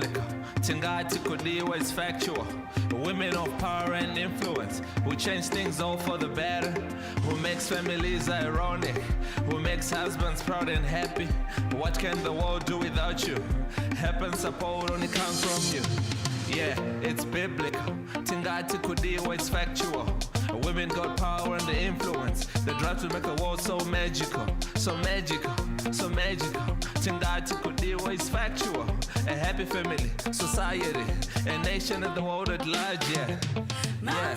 biblical. Tingati Kodiwa is factual. Women of power and influence who change things all for the better, who makes families ironic, who makes husbands proud and happy. What can the world do without you? Help and support only comes from you. Yeah, it's biblical. Tingati Kodiwa is factual. Women got power and the influence. The drive to make the world so magical, so magical, so magical. Tingati Kodiwa is factual. A happy family, society, a nation and the world at large, yeah. Yeah.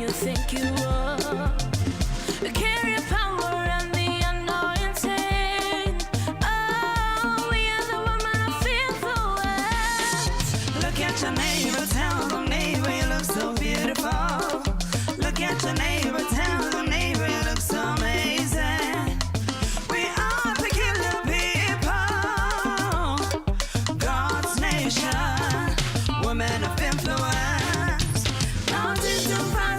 Think you are. Carry power and the anointing. Oh, we are the woman of influence. Look at your neighbor, tell them neighbor you look so beautiful. Look at your neighbor, tell them neighbor you look so amazing. We are peculiar people, God's nation, women of influence. Mountains don't rise.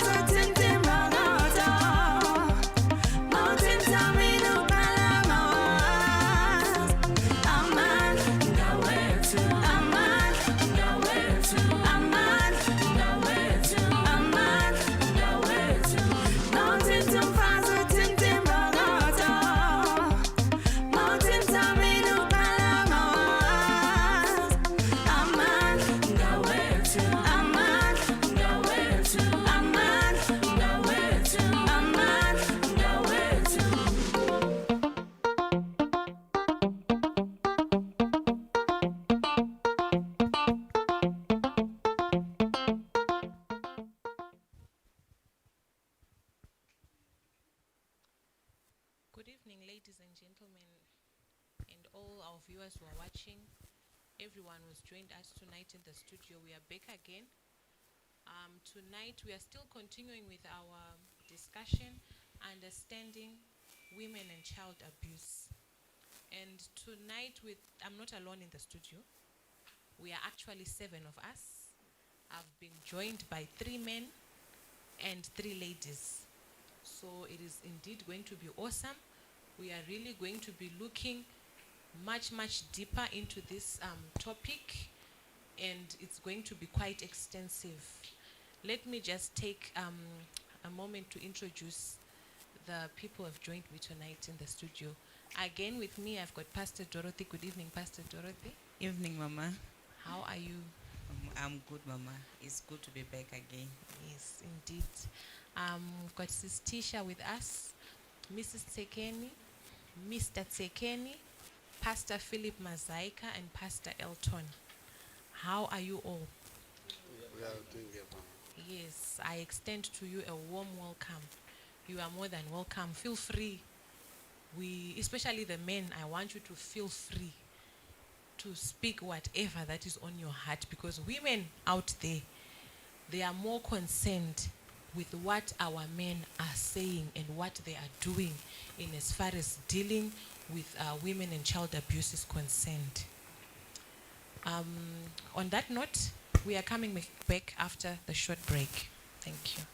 Good evening, ladies and gentlemen, and all our viewers who are watching, everyone who's joined us tonight in the studio. We are back again. Tonight we are still continuing with our discussion, understanding women and child abuse. And tonight I'm not alone in the studio. We are actually 7 of us. I've been joined by 3 men and 3 ladies. So it is indeed going to be awesome. We are really going to be looking much deeper into this topic, and it's going to be quite extensive. Let me just take a moment to introduce the people who have joined me tonight in the studio. Again with me, I've got Pastor Dorothy. Good evening, Pastor Dorothy. Evening, Mama. How are you? I'm good, Mama. It's good to be back again. Yes, indeed. We've got Sis Tisha with us, Mrs. Tsekeni, Mr. Tsekeni, Pastor Philip Mazaika, and Pastor Elton. How are you all? We are doing it, Mama. Yes, I extend to you a warm welcome. You are more than welcome. Feel free. Especially the men, I want you to feel free to speak whatever that is on your heart, because women out there, they are more concerned with what our men are saying and what they are doing in as far as dealing with women and child abuse is concerned. On that note, we are coming back after the short break. Thank you.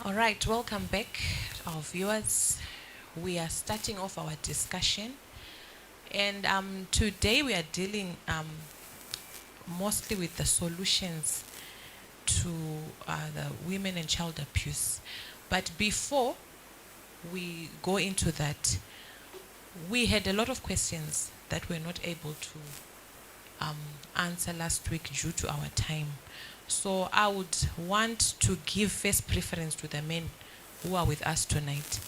All right, welcome back, our viewers. We are starting off our discussion, and today we are dealing mostly with the solutions to the women and child abuse. But before we go into that, we had a lot of questions that we're not able to answer last week due to our time. So I would want to give first preference to the men who are with us tonight.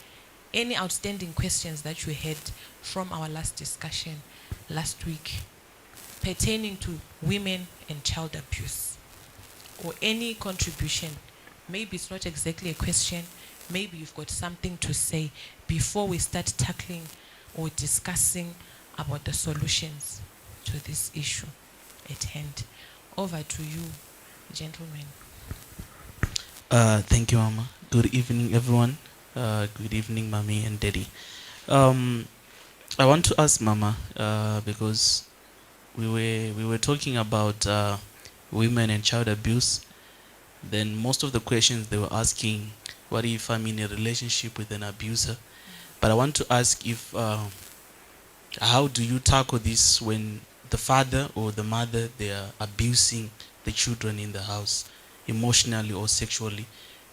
Any outstanding questions that you had from our last discussion last week pertaining to women and child abuse, or any contribution, maybe it's not exactly a question, maybe you've got something to say before we start tackling or discussing about the solutions to this issue at hand. Over to you, gentlemen. Thank you, Mama. Good evening, everyone. Good evening, Mommy and Daddy. I want to ask Mama because we were talking about women and child abuse. Then most of the questions they were asking, what if I'm in a relationship with an abuser? But I want to ask if how do you tackle this when the father or the mother, they are abusing the children in the house, emotionally or sexually?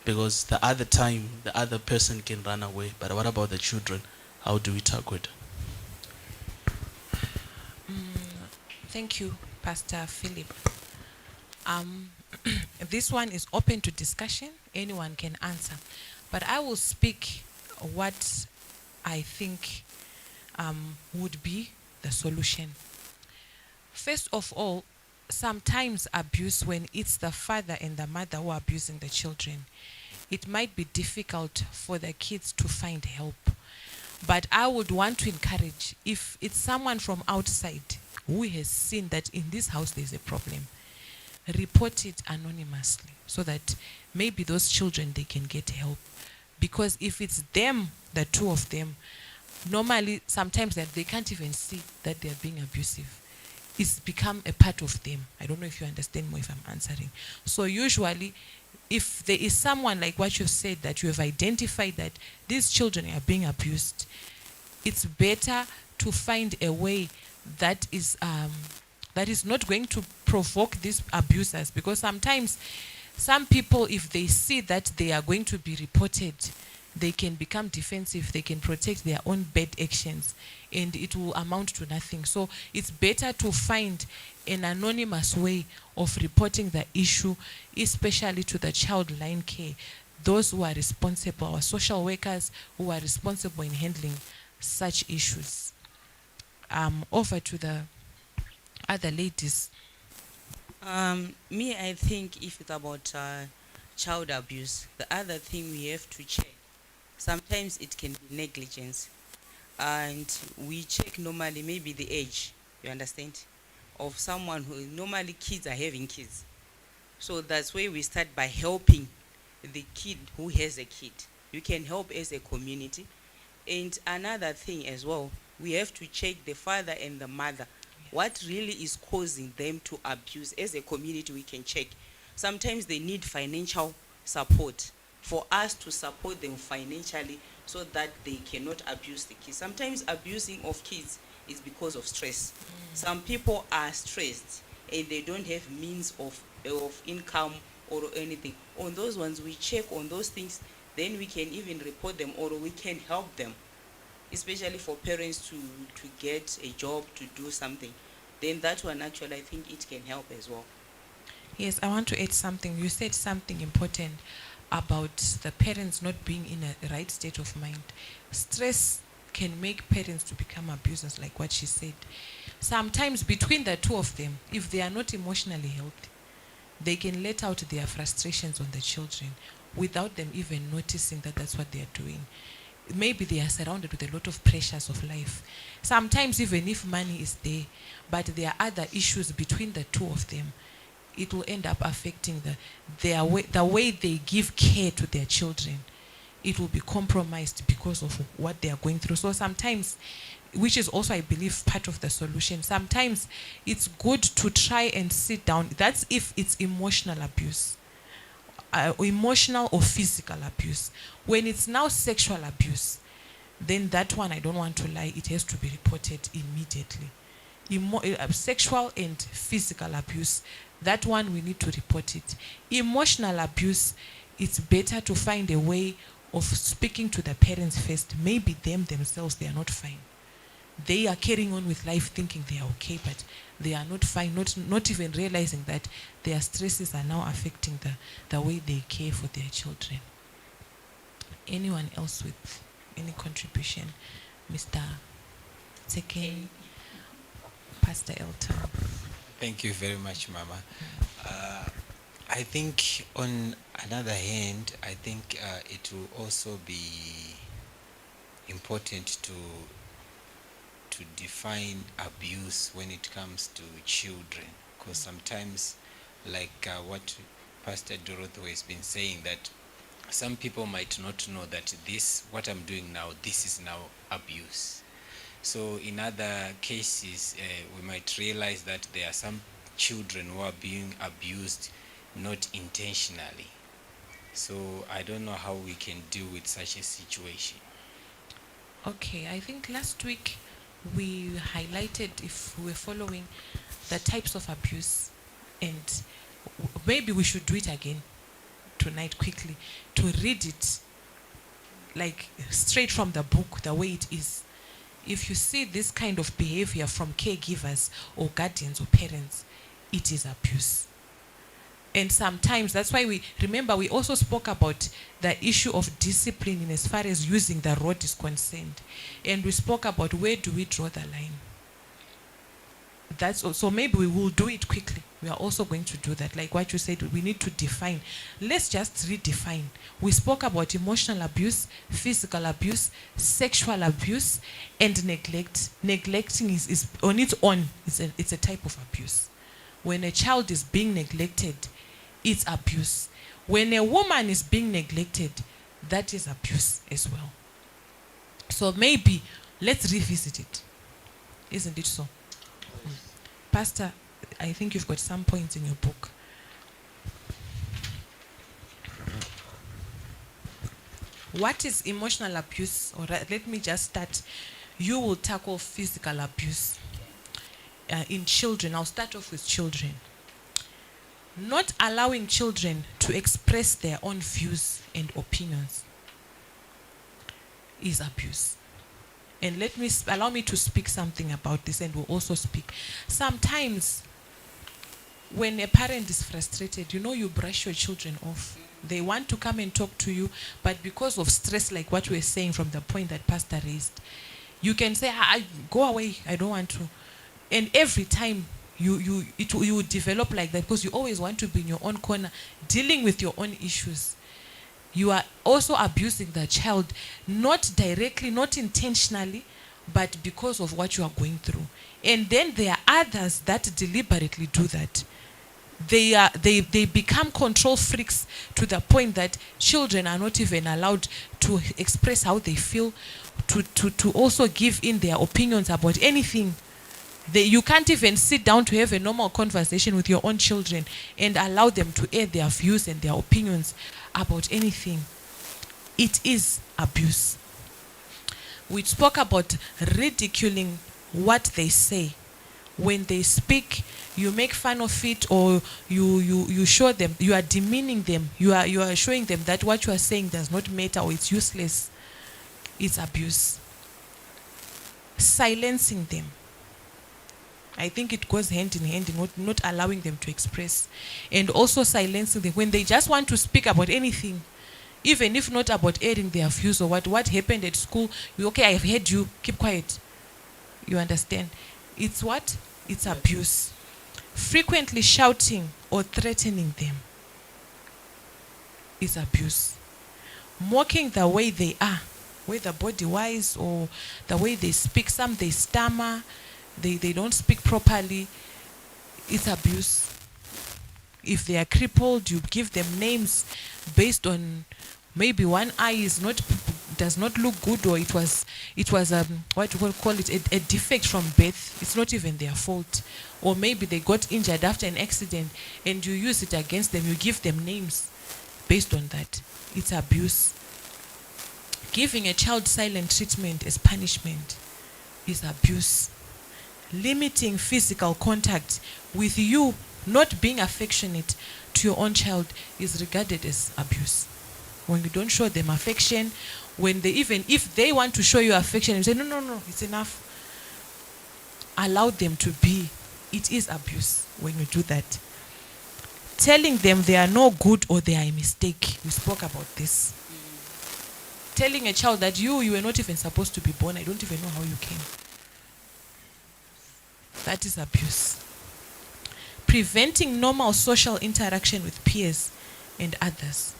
Because the other time the other person can run away, but what about the children? How do we tackle it? Thank you, Pastor Philip. This one is open to discussion. Anyone can answer. But I will speak what I think would be the solution. First of all, sometimes abuse, when it's the father and the mother who are abusing the children, it might be difficult for the kids to find help. But I would want to encourage, if it's someone from outside who has seen that in this house there's a problem, report it anonymously so that maybe those children, they can get help. Because if it's them, the two of them, normally sometimes that they can't even see that they're being abusive. It's become a part of them. I don't know if you understand more if I'm answering. So usually, if there is someone like what you said, that you have identified that these children are being abused, it's better to find a way that is not going to provoke these abusers. Because sometimes some people, if they see that they are going to be reported, they can become defensive, they can protect their own bad actions, and it will amount to nothing. So it's better to find an anonymous way of reporting the issue, especially to the child line care, those who are responsible, our social workers who are responsible in handling such issues. Over to the other ladies. Me, I think if it's about child abuse, the other thing we have to check, sometimes it can be negligence. And we check normally maybe the age, you understand, of someone who, normally kids are having kids. So that's where we start by helping the kid who has a kid. You can help as a community. And another thing as well, we have to check the father and the mother. What really is causing them to abuse? As a community, we can check. Sometimes they need financial support for us to support them financially so that they cannot abuse the kids. Sometimes abusing of kids is because of stress. Some people are stressed and they don't have means of income or anything. On those ones, we check on those things, then we can even report them or we can help them, especially for parents to get a job, to do something. Then that one, actually, I think it can help as well. Yes, I want to add something. You said something important about the parents not being in a right state of mind. Stress can make parents to become abusers, like what she said. Sometimes between the two of them, if they are not emotionally healthy, they can let out their frustrations on the children without them even noticing that that's what they are doing. Maybe they are surrounded with a lot of pressures of life. Sometimes even if money is there, but there are other issues between the two of them, it will end up affecting the way they give care to their children. It will be compromised because of what they are going through. So sometimes, which is also, I believe, part of the solution, sometimes it's good to try and sit down. That's if it's emotional abuse. emotional or physical abuse. When it's now sexual abuse, then that one, I don't want to lie, it has to be reported immediately. Sexual and physical abuse, that one we need to report it. Emotional abuse, it's better to find a way of speaking to the parents first. Maybe themselves, they are not fine. They are carrying on with life thinking they are okay, but they are not fine, not even realizing that their stresses are now affecting the way they care for their children. Anyone else with any contribution? Mr. Second, Pastor Elton. Thank you very much, Mama. I think on another hand, I think it will also be important to define abuse when it comes to children, because sometimes, like what Pastor Dorothy has been saying, that some people might not know that what I'm doing now, this is now abuse. So in other cases, we might realize that there are some children who are being abused not intentionally. So I don't know how we can deal with such a situation. Okay, I think last week we highlighted, if we were following, the types of abuse, and maybe we should do it again tonight quickly, to read it like straight from the book, the way it is. If you see this kind of behavior from caregivers or guardians or parents, it is abuse. And sometimes, that's why we also spoke about the issue of discipline in as far as using the rod is concerned. And we spoke about where do we draw the line. That's also, maybe we will do it quickly. We are also going to do that. Like what you said, we need to define. Let's just redefine. We spoke about emotional abuse, physical abuse, sexual abuse, and neglect. Neglecting is on its own, it's a type of abuse. When a child is being neglected, it's abuse. When a woman is being neglected, that is abuse as well. So maybe let's revisit it. Isn't it so? Pastor, I think you've got some points in your book. What is emotional abuse? Or let me just start. You will tackle physical abuse in children. I'll start off with children. Not allowing children to express their own views and opinions is abuse. And allow me to speak something about this, and we'll also speak. Sometimes, when a parent is frustrated, you brush your children off. They want to come and talk to you, but because of stress, like what we were saying from the point that Pastor raised, you can say, go away, I don't want to. And every time, you will develop like that, because you always want to be in your own corner, dealing with your own issues. You are also abusing the child, not directly, not intentionally, but because of what you are going through. And then there are others that deliberately do that. They become control freaks to the point that children are not even allowed to express how they feel, to also give in their opinions about anything. You can't even sit down to have a normal conversation with your own children and allow them to air their views and their opinions about anything. It is abuse. We spoke about ridiculing what they say. When they speak, you make fun of it, or you show them, you are demeaning them, you are showing them that what you are saying does not matter or it's useless. It's abuse. Silencing them. I think it goes hand in hand, not allowing them to express. And also silencing them when they just want to speak about anything, even if not about airing their views or what happened at school. Okay, I've heard you, keep quiet. You understand? It's what? It's abuse. Frequently shouting or threatening them is abuse. Mocking the way they are, whether body-wise or the way they speak. Some they stammer, they don't speak properly. It's abuse. If they are crippled, you give them names based on maybe one eye does not look good, or it was what you call it, a defect from birth. It's not even their fault. Or maybe they got injured after an accident and you use it against them, you give them names. based on that. It's abuse. Giving a child silent treatment as punishment is abuse. Limiting physical contact with you not being affectionate to your own child is regarded as abuse. When you don't show them affection, when they, even if they want to show you affection, you say, no, no, no, it's enough. Allow them to be. It is abuse when you do that. Telling them they are no good or they are a mistake. We spoke about this. Telling a child that you were not even supposed to be born. I don't even know how you came. That is abuse. Preventing normal social interaction with peers and others.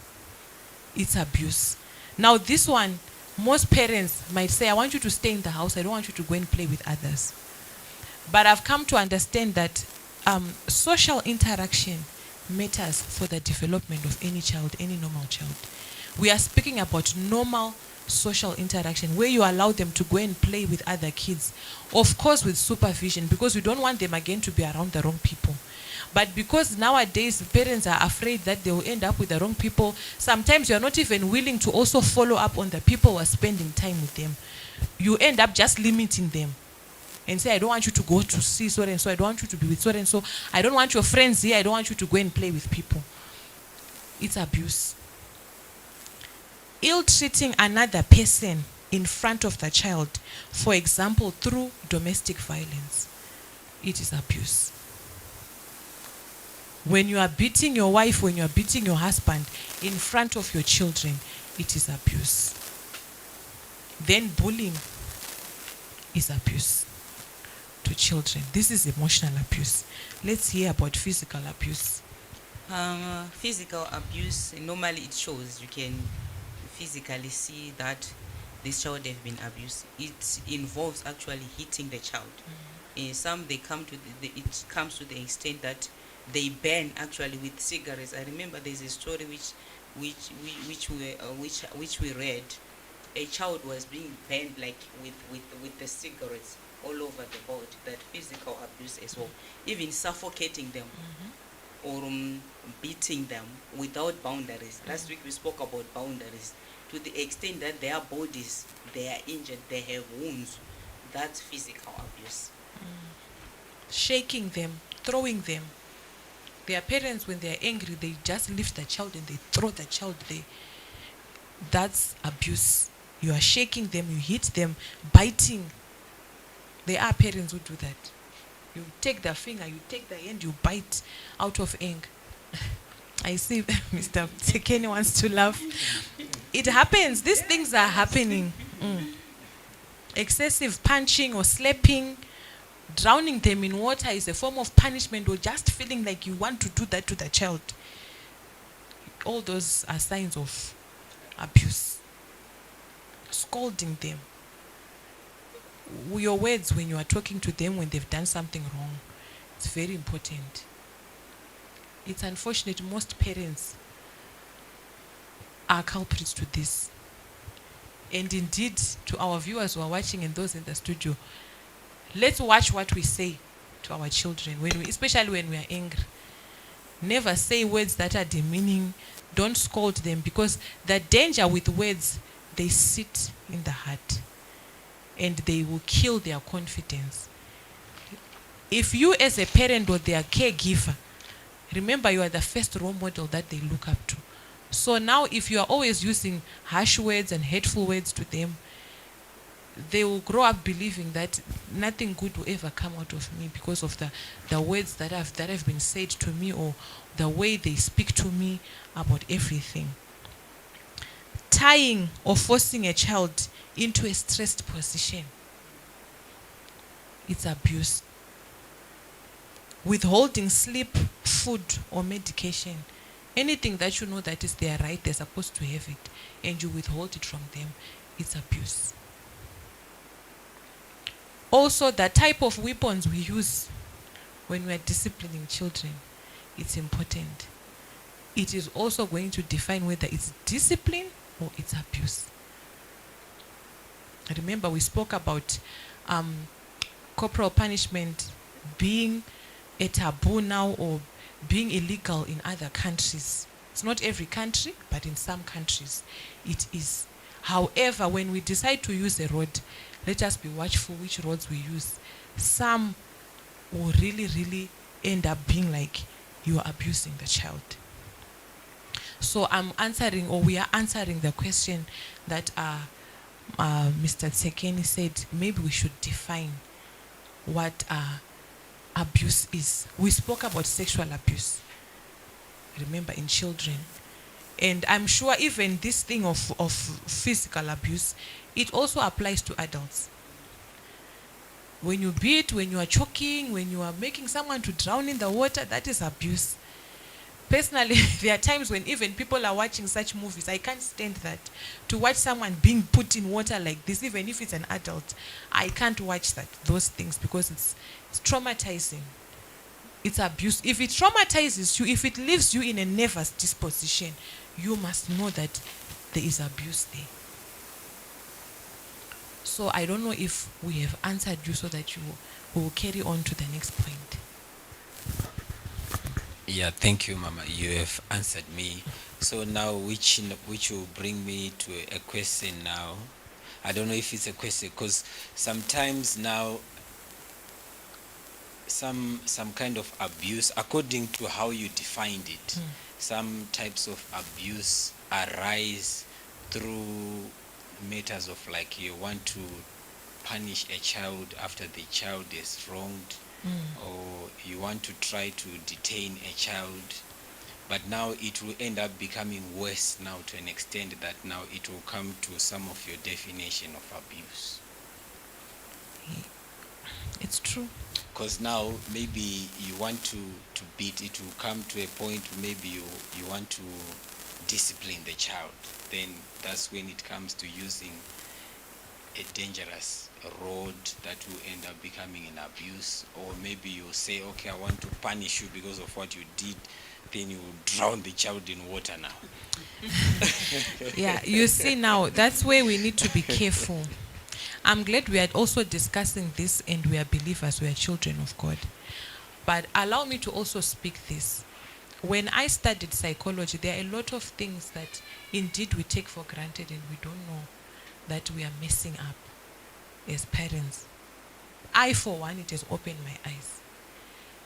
It's abuse. Now this one, most parents might say, I want you to stay in the house. I don't want you to go and play with others. But I've come to understand that social interaction matters for the development of any child, any normal child. We are speaking about normal social interaction where you allow them to go and play with other kids. Of course with supervision, because we don't want them again to be around the wrong people. But because nowadays parents are afraid that they will end up with the wrong people, sometimes you are not even willing to also follow up on the people who are spending time with them. You end up just limiting them and say, I don't want you to go to see so and so, I don't want you to be with so and so, I don't want your friends here, I don't want you to go and play with people. It's abuse. Ill-treating another person in front of the child, for example, through domestic violence, it is abuse. When you are beating your wife, when you are beating your husband in front of your children, it is abuse. Then bullying is abuse to children. This is emotional abuse. Let's hear about physical abuse. Physical abuse, normally it shows, you can physically see that this child have been abused. It involves actually hitting the child. In some, they come to it comes to the extent that they burn actually with cigarettes. I remember there's a story which we read. A child was being burned like with the cigarettes all over the body. That physical abuse as well, even suffocating them or beating them without boundaries. Last week we spoke about boundaries. To the extent that their bodies, they are injured, they have wounds. That's physical abuse. Shaking them, throwing them. Their parents, when they are angry, they just lift the child and they throw the child there. That's abuse. You are shaking them, you hit them, biting. There are parents who do that. You take the finger, you take the end, you bite out of anger. I see Mr. Tekeni wants to laugh. It happens. These things are happening. Excessive punching or slapping, drowning them in water is a form of punishment, or just feeling like you want to do that to the child. All those are signs of abuse. Scolding them. Your words when you are talking to them when they've done something wrong, it's very important. It's unfortunate most parents are culprits to this. And indeed, to our viewers who are watching and those in the studio, let's watch what we say to our children, especially when we are angry. Never say words that are demeaning. Don't scold them, because the danger with words, they sit in the heart and they will kill their confidence. If you as a parent or their caregiver, remember you are the first role model that they look up to. So now if you are always using harsh words and hateful words to them, they will grow up believing that nothing good will ever come out of me because of the words that have been said to me, or the way they speak to me about everything. Tying or forcing a child into a stressed position, it's abuse. Withholding sleep, food, or medication. Anything that you know that is their right, they're supposed to have it, and you withhold it from them, it's abuse. Also, the type of weapons we use when we are disciplining children, it's important. It is also going to define whether it's discipline or it's abuse. Remember, we spoke about corporal punishment being a taboo now, or being illegal in other countries. It's not every country, but in some countries it is. However, when we decide to use a rod, let us be watchful which rods we use. Some will really end up being like you are abusing the child. So I'm answering, or we are answering the question that Mr. Tsekeni said, maybe we should define what abuse is. We spoke about sexual abuse, remember, in children. And I'm sure even this thing of physical abuse, it also applies to adults. When you beat, when you are choking, when you are making someone to drown in the water, that is abuse. Personally, there are times when even people are watching such movies, I can't stand that. To watch someone being put in water like this, even if it's an adult, I can't watch those things, because it's traumatizing. It's abuse. If it traumatizes you, if it leaves you in a nervous disposition, you must know that there is abuse there. So I don't know if we have answered you so that you will carry on to the next point. Yeah, thank you, Mama. You have answered me. So now, which will bring me to a question now. I don't know if it's a question, because sometimes now some kind of abuse, according to how you defined it, some types of abuse arise through matters of like you want to punish a child after the child is wronged, or you want to try to detain a child, but now it will end up becoming worse now, to an extent that now it will come to some of your definition of abuse. It's true. Because now maybe you want to beat, it will come to a point maybe you want to discipline the child. Then that's when it comes to using a dangerous rod that will end up becoming an abuse. Or maybe you say, okay, I want to punish you because of what you did, then you drown the child in water now. Yeah, you see now, that's where we need to be careful. I'm glad we are also discussing this, and we are believers, we are children of God. But allow me to also speak this. When I studied psychology, there are a lot of things that indeed we take for granted, and we don't know that we are messing up as parents. I, for one, it has opened my eyes.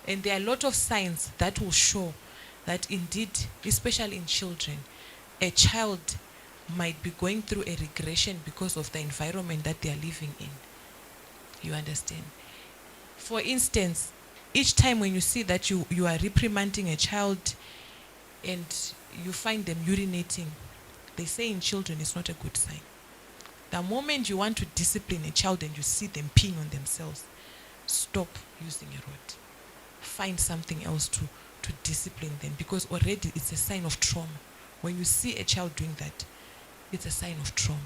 And there are a lot of signs that will show that indeed, especially in children, a child might be going through a regression because of the environment that they are living in. You understand? For instance, each time when you see that you are reprimanding a child and you find them urinating, they say in children it's not a good sign. The moment you want to discipline a child and you see them peeing on themselves, stop using a rod. Find something else to discipline them, because already it's a sign of trauma. When you see a child doing that, it's a sign of trauma.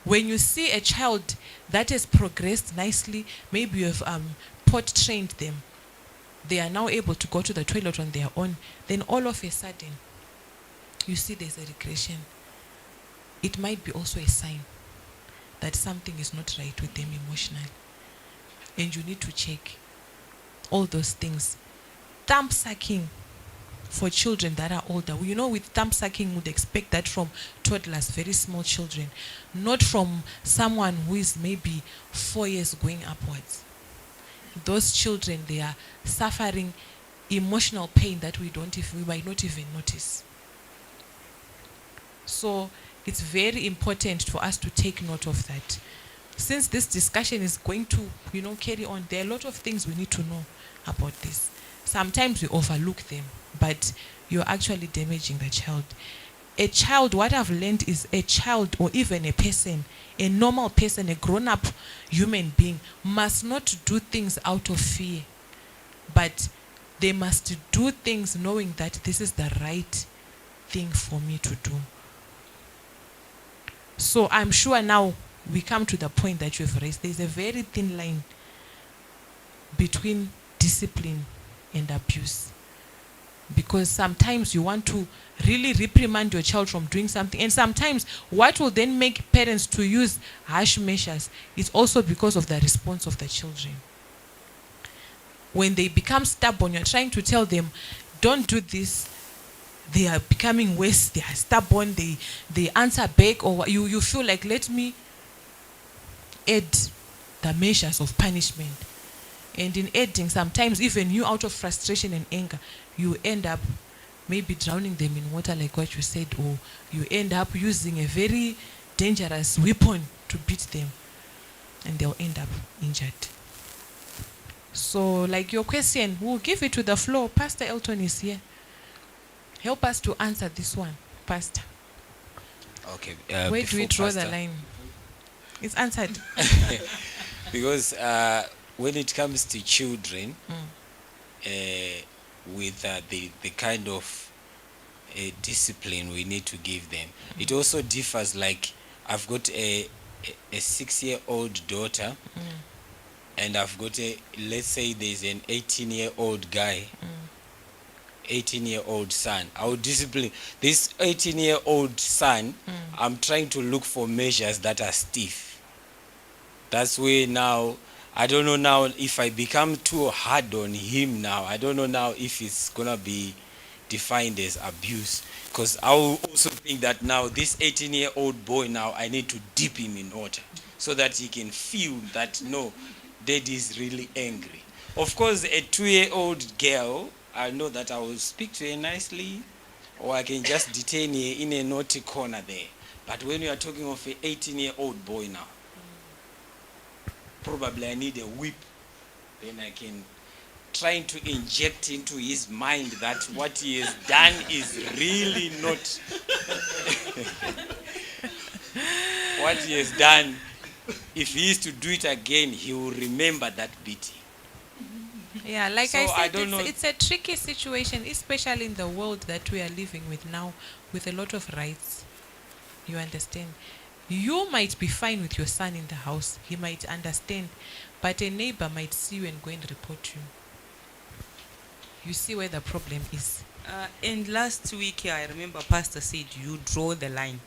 When you see a child that has progressed nicely, maybe you have pot trained them, they are now able to go to the toilet on their own, then all of a sudden you see there's a regression. It might be also a sign that something is not right with them emotionally, and you need to check all those things. Thumb sucking for children that are older. You know, with thumb sucking, would expect that from toddlers, very small children, not from someone who is maybe 4 years going upwards. Those children, they are suffering emotional pain that we might not even notice. So it's very important for us to take note of that. Since this discussion is going to, carry on, there are a lot of things we need to know about this. Sometimes we overlook them, but you're actually damaging the child. A child, what I've learned is a child, or even a person, a normal person, a grown-up human being, must not do things out of fear, but they must do things knowing that this is the right thing for me to do. So I'm sure now we come to the point that you've raised. There's a very thin line between discipline and abuse, because sometimes you want to really reprimand your child from doing something, and sometimes what will then make parents to use harsh measures is also because of the response of the children. When they become stubborn, you're trying to tell them, don't do this, they are becoming worse, they are stubborn, they answer back, or you feel like, let me add the measures of punishment. And in adding, sometimes even you, out of frustration and anger, you end up maybe drowning them in water, like what you said, or you end up using a very dangerous weapon to beat them, and they'll end up injured. So, like your question, we'll give it to the floor. Pastor Elton is here. Help us to answer this one, Pastor. Okay. Where do we draw the Pastor, line? It's answered. Because when it comes to children, with the kind of discipline we need to give them, it also differs. Like, I've got a 6-year-old daughter, and I've got let's say there's an 18-year-old guy, 18-year-old son. I would discipline this 18-year-old son. I'm trying to look for measures that are stiff. That's where now, I don't know now if I become too hard on him now. I don't know now if it's gonna be defined as abuse. Because I will also think that now this 18-year-old boy now, I need to dip him in water so that he can feel that, no, daddy is really angry. Of course, a 2-year-old girl, I know that I will speak to her nicely, or I can just detain her in a naughty corner there. But when you are talking of an 18-year-old boy now, probably I need a whip. Then I can try to inject into his mind that what he has done is really not what he has done. If he is to do it again, he will remember that beating. Yeah, like So I I said, don't know. it's a tricky situation, especially in the world that we are living with now, with a lot of rights. You understand? You might be fine with your son in the house. He might understand. But a neighbor might see you and go and report you. You see where the problem is. And last week, I remember Pastor said you draw the line.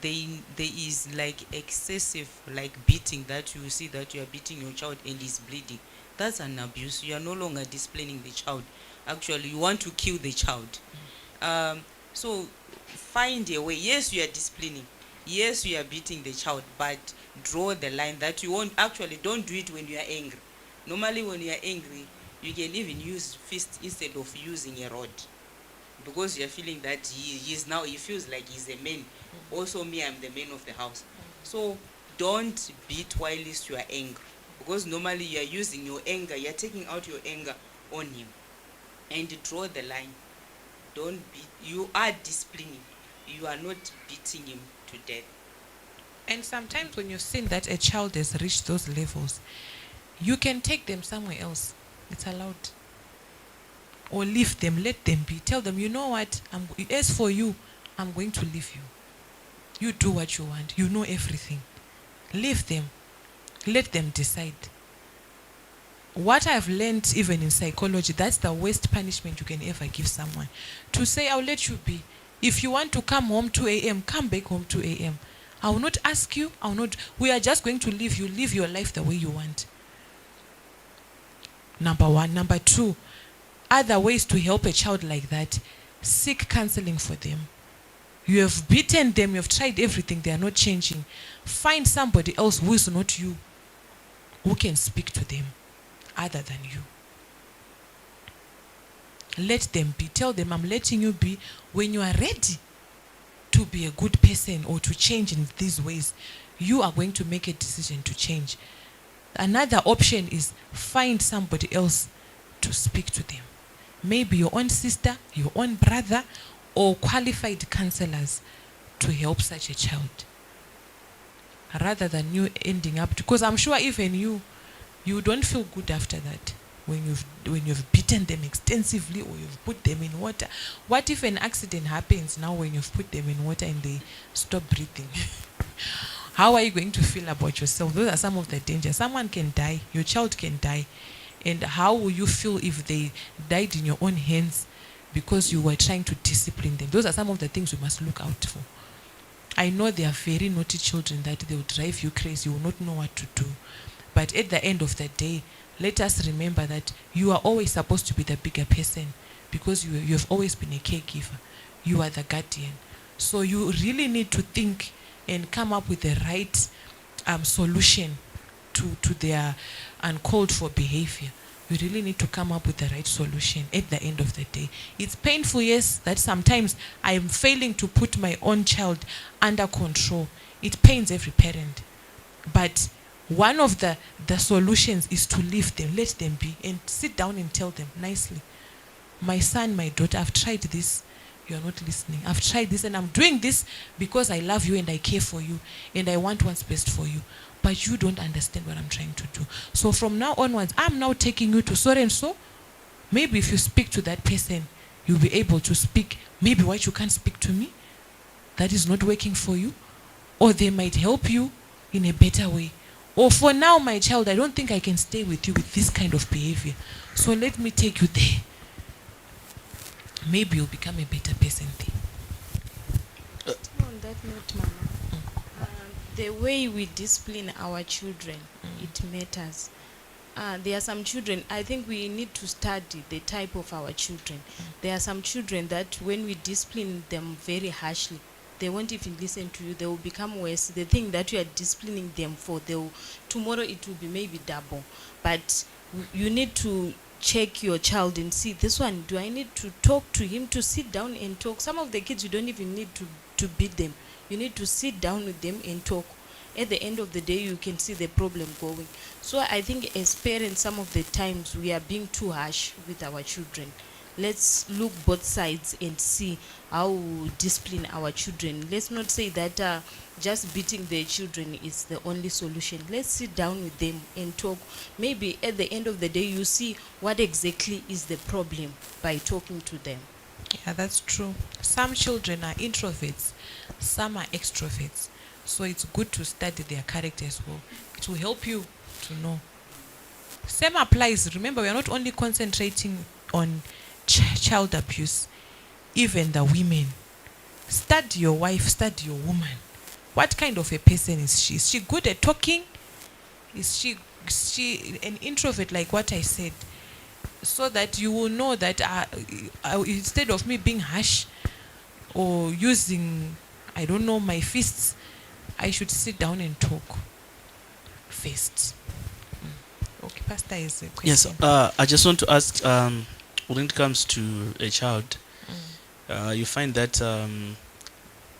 There is like excessive like beating that you see that you are beating your child and he's bleeding. That's an abuse. You are no longer disciplining the child. Actually, you want to kill the child. So find a way. Yes, you are disciplining. Yes, you are beating the child, but draw the line that you won't. Actually, don't do it when you are angry. Normally, when you are angry, you can even use fist instead of using a rod, because you are feeling that he feels like he's a man. Also, me, I'm the man of the house. So don't beat whilst you are angry, because normally you are using your anger. You are taking out your anger on him, and draw the line. Don't beat. You are disciplining. You are not beating him to death. And sometimes when you've seen that a child has reached those levels, you can take them somewhere else. It's allowed. Or leave them, let them be. Tell them, you know what, as for you, I'm going to leave you. You do what you want. You know everything. Leave them. Let them decide. What I've learned even in psychology, that's the worst punishment you can ever give someone. To say, I'll let you be. If you want to come home 2 a.m., come back home 2 a.m. I will not ask you. We are just going to leave you. Live your life the way you want. Number one. Number two, other ways to help a child like that, seek counseling for them. You have beaten them. You have tried everything. They are not changing. Find somebody else who is not you, who can speak to them other than you. Let them be. Tell them, I'm letting you be. When you are ready to be a good person or to change in these ways, you are going to make a decision to change. Another option is find somebody else to speak to them. Maybe your own sister, your own brother, or qualified counselors to help such a child. Rather than you ending up, because I'm sure even you don't feel good after that. When you've beaten them extensively or you've put them in water. What if an accident happens now when you've put them in water and they stop breathing? How are you going to feel about yourself? Those are some of the dangers. Someone can die. Your child can die. And how will you feel if they died in your own hands because you were trying to discipline them? Those are some of the things we must look out for. I know they are very naughty children that they will drive you crazy. You will not know what to do. But at the end of the day, let us remember that you are always supposed to be the bigger person, because you have always been a caregiver. you are the guardian. So you really need to think and come up with the right solution to their uncalled for behavior. You really need to come up with the right solution at the end of the day. It's painful, yes, that sometimes I am failing to put my own child under control. It pains every parent. But one of the solutions is to leave them, let them be, and sit down and tell them nicely, my son, my daughter, I've tried this. You're not listening. I've tried this and I'm doing this because I love you and I care for you and I want what's best for you. But you don't understand what I'm trying to do. So from now onwards, I'm now taking you to so and so. Maybe if you speak to that person, you'll be able to speak. Maybe why you can't speak to me? That is not working for you. Or they might help you in a better way. Or for now, my child, I don't think I can stay with you with this kind of behavior. So let me take you there. Maybe you'll become a better person there. On that note, Mama, the way we discipline our children, it matters. There are some children, I think we need to study the type of our children. There are some children that when we discipline them very harshly, they won't even listen to you. They will become worse. The thing that you are disciplining them for, tomorrow it will be maybe double. But you need to check your child and see, this one, do I need to talk to him, to sit down and talk? Some of the kids, you don't even need to beat them. You need to sit down with them and talk. At the end of the day, you can see the problem going. So I think as parents, some of the times we are being too harsh with our children. Let's look both sides and see how we discipline our children. Let's not say that just beating their children is the only solution. Let's sit down with them and talk. Maybe at the end of the day, you see what exactly is the problem by talking to them. Yeah, that's true. Some children are introverts, some are extroverts. So it's good to study their character as well. It will help you to know. Same applies. Remember, we are not only concentrating on child abuse, even the women. Study your wife, study your woman. What kind of a person is she? Is she good at talking? Is she an introvert, like what I said? So that you will know that instead of me being harsh or using, I don't know, my fists, I should sit down and talk first. Okay, Pastor is a question. Yes, I just want to ask, when it comes to a child, you find that,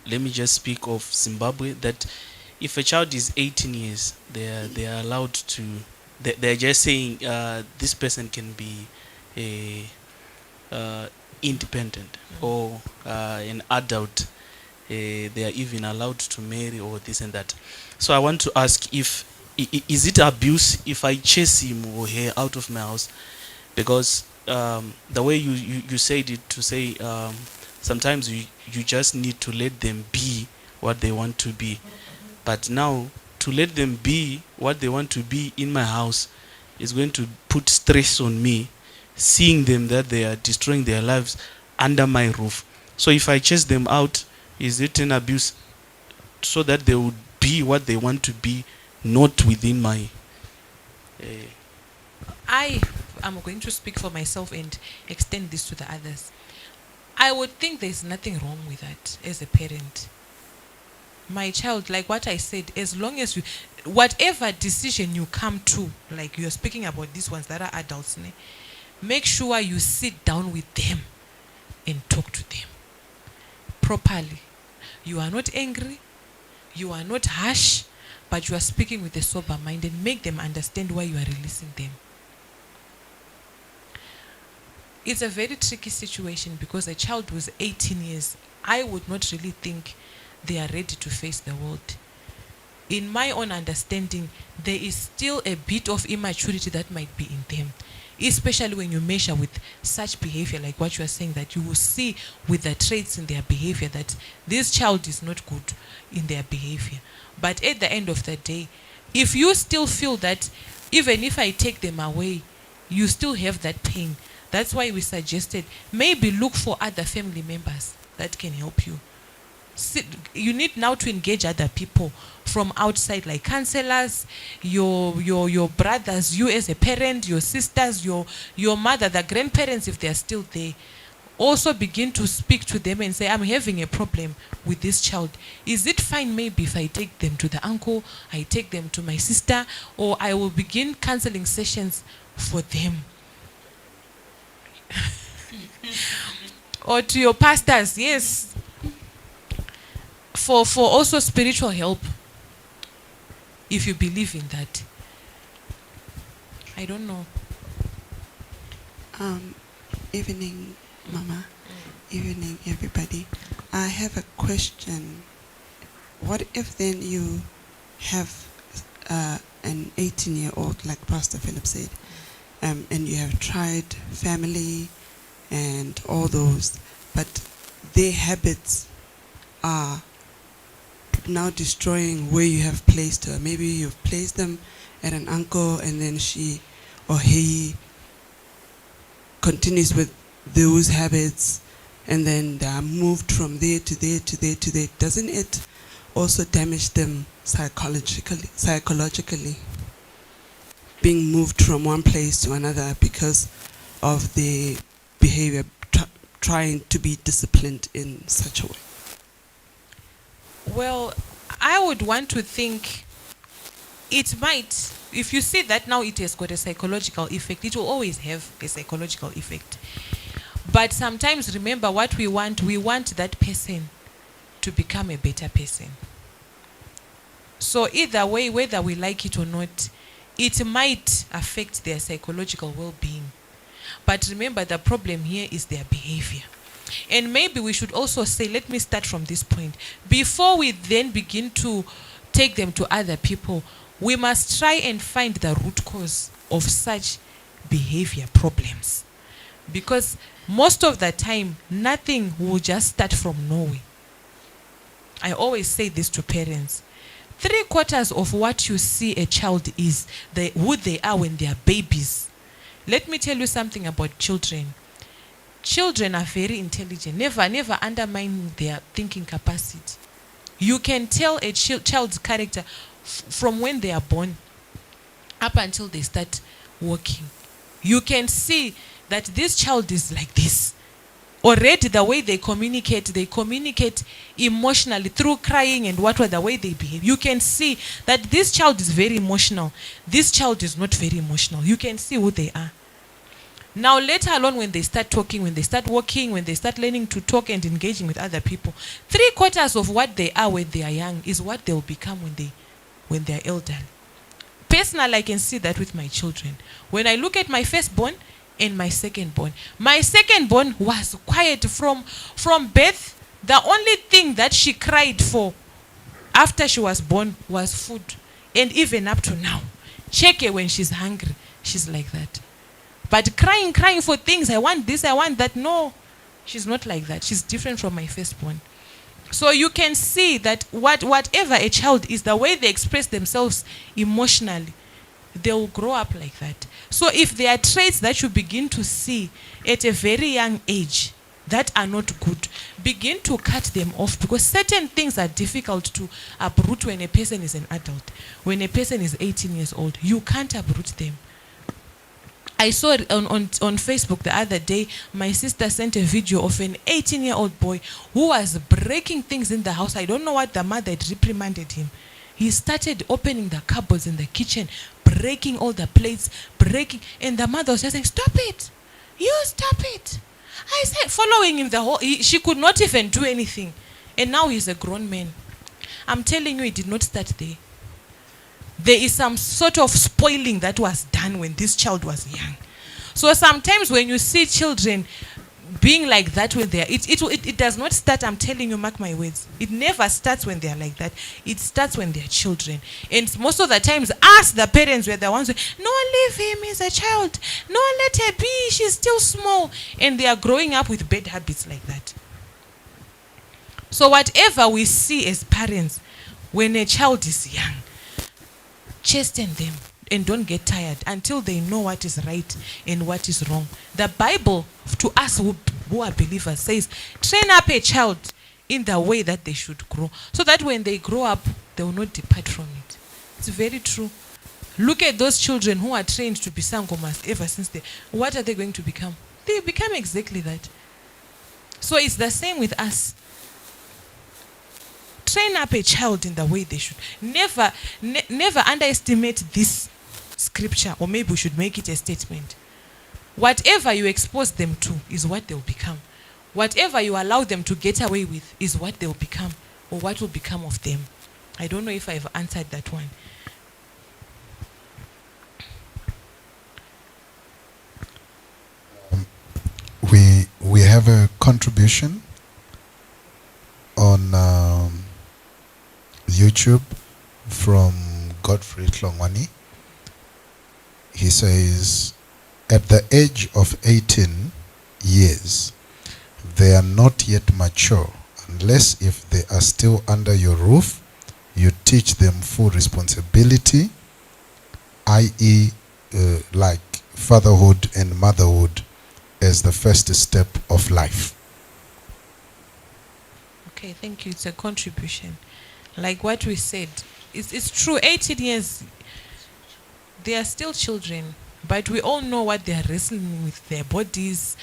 let me just speak of Zimbabwe, that if a child is 18 years, they are allowed to, they're just saying this person can be independent or an adult. They are even allowed to marry or this and that. So I want to ask, if is it abuse if I chase him or her out of my house? Because the way you said it, to say sometimes you just need to let them be what they want to be. But now to let them be what they want to be in my house is going to put stress on me, seeing them that they are destroying their lives under my roof. So if I chase them out, is it an abuse so that they would be what they want to be, not within my... I am going to speak for myself and extend this to the others. I would think there's nothing wrong with that as a parent. My child, like what I said, as long as you, whatever decision you come to, like you're speaking about these ones that are adults, make sure you sit down with them and talk to them properly. You are not angry, you are not harsh, but you are speaking with a sober mind, and make them understand why you are releasing them. It's a very tricky situation because a child who's 18 years, I would not really think they are ready to face the world. In my own understanding, there is still a bit of immaturity that might be in them, especially when you measure with such behavior like what you are saying, that you will see with the traits in their behavior that this child is not good in their behavior. But at the end of the day, if you still feel that even if I take them away, you still have that pain, that's why we suggested maybe look for other family members that can help you. You need now to engage other people from outside, like counselors, your brothers, you as a parent, your sisters, your mother, the grandparents if they are still there. also begin to speak to them and say, I'm having a problem with this child. Is it fine maybe if I take them to the uncle, I take them to my sister, or I will begin counseling sessions for them? Or to your pastors, yes. For also spiritual help, if you believe in that. I don't know. Evening, Mama. Evening, everybody. I have a question. What if then you have an 18-year-old, like Pastor Philip said, and you have tried family and all those, but their habits are now destroying where you have placed her. Maybe you've placed them at an uncle, and then she or he continues with those habits, and then they are moved from there to there to there to there. Doesn't it also damage them psychologically, being moved from one place to another because of the behavior, trying to be disciplined in such a way? Well, I would want to think it might. If you see that now it has got a psychological effect, it will always have a psychological effect. But sometimes, remember, what we want that person to become a better person. So either way, whether we like it or not, it might affect their psychological well-being. But remember, the problem here is their behavior. And maybe we should also say, let me start from this point. Before we then begin to take them to other people, we must try and find the root cause of such behavior problems. Because most of the time, nothing will just start from nowhere. I always say this to parents. 3/4 of what you see a child is who they are when they are babies. Let me tell you something about children. Children are very intelligent. Never undermine their thinking capacity. You can tell a child's character from when they are born up until they start walking. You can see that this child is like this. Already the way they communicate emotionally through crying and the way they behave. You can see that this child is very emotional. This child is not very emotional. You can see who they are. Now, let alone when they start talking, when they start walking, when they start learning to talk and engaging with other people. 3/4 of what they are when they are young is what they will become when they are elderly. Personally, I can see that with my children. When I look at my firstborn and my secondborn was quiet from birth. The only thing that she cried for after she was born was food. And even up to now, check her when she's hungry, she's like that. But crying for things, I want this, I want that. No, she's not like that. She's different from my firstborn. So you can see that whatever a child is, the way they express themselves emotionally, they will grow up like that. So if there are traits that you begin to see at a very young age that are not good, begin to cut them off, because certain things are difficult to uproot when a person is an adult. When a person is 18 years old, you can't uproot them. I saw it on Facebook the other day. My sister sent a video of an 18-year-old boy who was breaking things in the house. I don't know what the mother had reprimanded him. He started opening the cupboards in the kitchen, breaking all the plates, and the mother was just saying, "Stop it! You stop it!" I said, following him she could not even do anything. And now he's a grown man. I'm telling you, it did not start there. There is some sort of spoiling that was done when this child was young. So sometimes when you see children being like that when they are, it does not start, I'm telling you, mark my words. It never starts when they are like that. It starts when they are children. And most of the times, us, the parents, were the ones who, no, leave him, he's a child. No, let her be, she's still small. And they are growing up with bad habits like that. So whatever we see as parents, when a child is young, chasten them and don't get tired until they know what is right and what is wrong. The Bible, to us who are believers, says, train up a child in the way that they should grow, so that when they grow up, they will not depart from it. It's very true. Look at those children who are trained to be sangomas ever since what are they going to become? They become exactly that. So it's the same with us. Train up a child in the way they should. Never underestimate this scripture, or maybe we should make it a statement. Whatever you expose them to is what they'll become. Whatever you allow them to get away with is what they'll become, or what will become of them. I don't know if I've answered that one. We have a contribution on YouTube from Godfrey Tlongwani. He says, at the age of 18 years, they are not yet mature unless if they are still under your roof, you teach them full responsibility, i.e. Like fatherhood and motherhood as the first step of life. Okay, thank you. It's a contribution. Like what we said, it's true. 18 years, they are still children, but we all know what they are wrestling with, their bodies.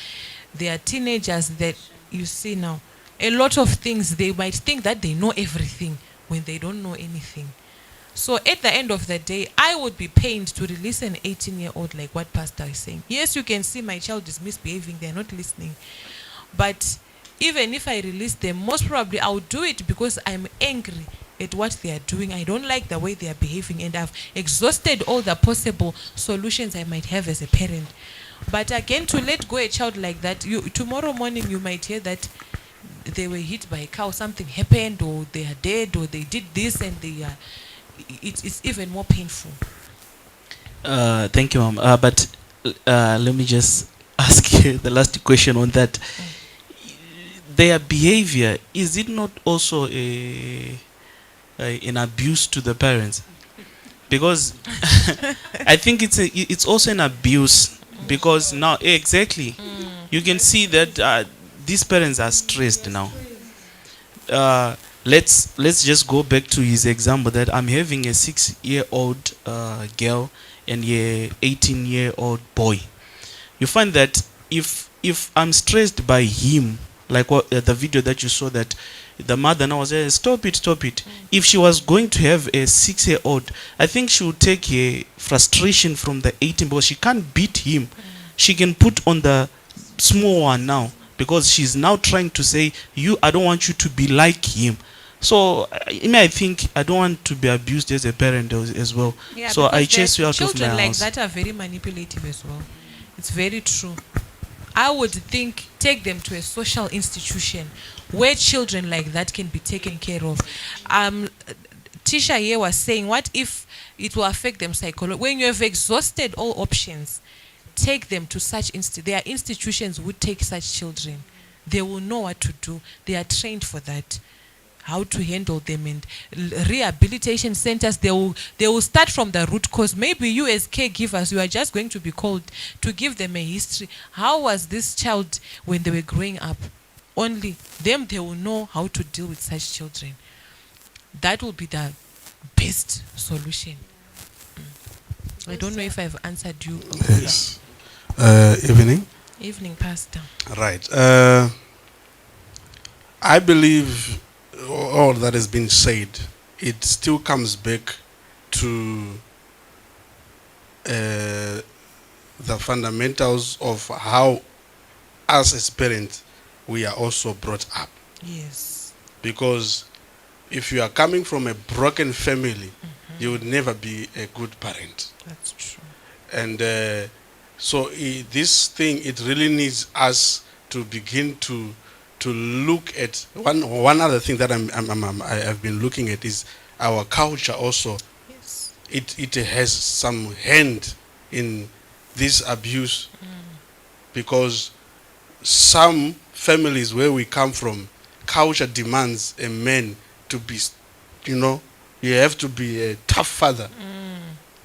They are teenagers that you see now. A lot of things, they might think that they know everything when they don't know anything. So at the end of the day, I would be pained to release an 18-year-old like what Pastor is saying. Yes, you can see my child is misbehaving, they're not listening. But even if I release them, most probably I'll do it because I'm angry at what they are doing. I don't like the way they are behaving, and I've exhausted all the possible solutions I might have as a parent. But again, to let go a child like that, tomorrow morning you might hear that they were hit by a cow, something happened, or they are dead, or they did this, and they are... It's even more painful. Thank you, Mom. But let me just ask you the last question on that. Their behavior, is it not also an abuse to the parents? Because I think it's also an abuse, because now exactly you can see that these parents are stressed now. Let's just go back to his example that I'm having a 6-year-old girl and a 18-year-old boy. You find that if I'm stressed by him, like what the video that you saw, that the mother now was saying, stop it. If she was going to have a 6-year-old, I think she would take a frustration from the 18, because she can't beat him. She can put on the small one now, because she's now trying to say, I don't want you to be like him. So I think I don't want to be abused as a parent as well. Yeah, so I chase you out of my house. Children like that are very manipulative as well. It's very true. I would think take them to a social institution where children like that can be taken care of. Tisha here was saying, what if it will affect them psychologically? When you have exhausted all options, take them to such there are institutions who take such children. They will know what to do. They are trained for that, how to handle them. And rehabilitation centers, they will start from the root cause. Maybe you as caregivers, you are just going to be called to give them a history. How was this child when they were growing up? Only them, they will know how to deal with such children. That will be the best solution. I don't know if I've answered you. Yes. Evening. Evening, Pastor. Right. I believe all that has been said, it still comes back to the fundamentals of how us as parents, we are also brought up. Yes. Because if you are coming from a broken family, you would never be a good parent. That's true. And so this thing, it really needs us to begin to look at one other thing that I've been looking at is our culture also. Yes. It has some hand in this abuse, because some families where we come from, culture demands a man to be, you have to be a tough father.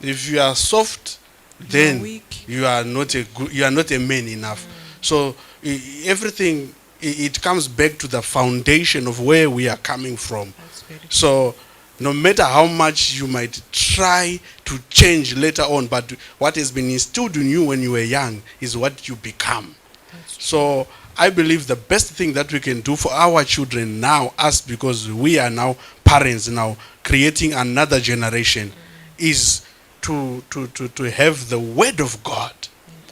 If you are soft, then you are not a man enough. So everything, it comes back to the foundation of where we are coming from. So no matter how much you might try to change later on, but what has been instilled in you when you were young is what you become. So I believe the best thing that we can do for our children now, us, because we are now parents now, creating another generation, is to have the word of God,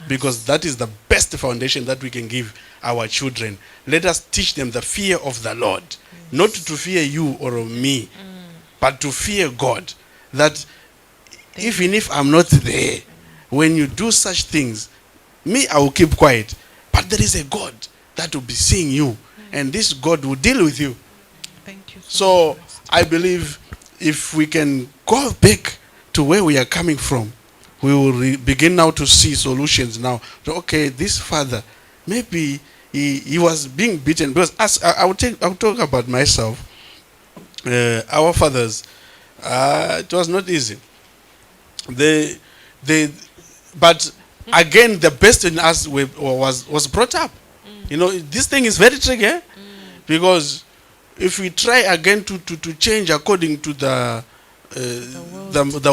because that is the best foundation that we can give our children. Let us teach them the fear of the Lord, not to fear you or me, but to fear God. That even if I'm not there, when you do such things, me, I will keep quiet, but there is a God that will be seeing you, and this God will deal with you. Thank you So much. I believe if we can go back to where we are coming from, we will begin now to see solutions now. Okay, this father, maybe he was being beaten, because as I'll talk about myself. Our fathers, it was not easy. They, but again, the best in us was brought up. You know, this thing is very tricky, because if we try again to change according to the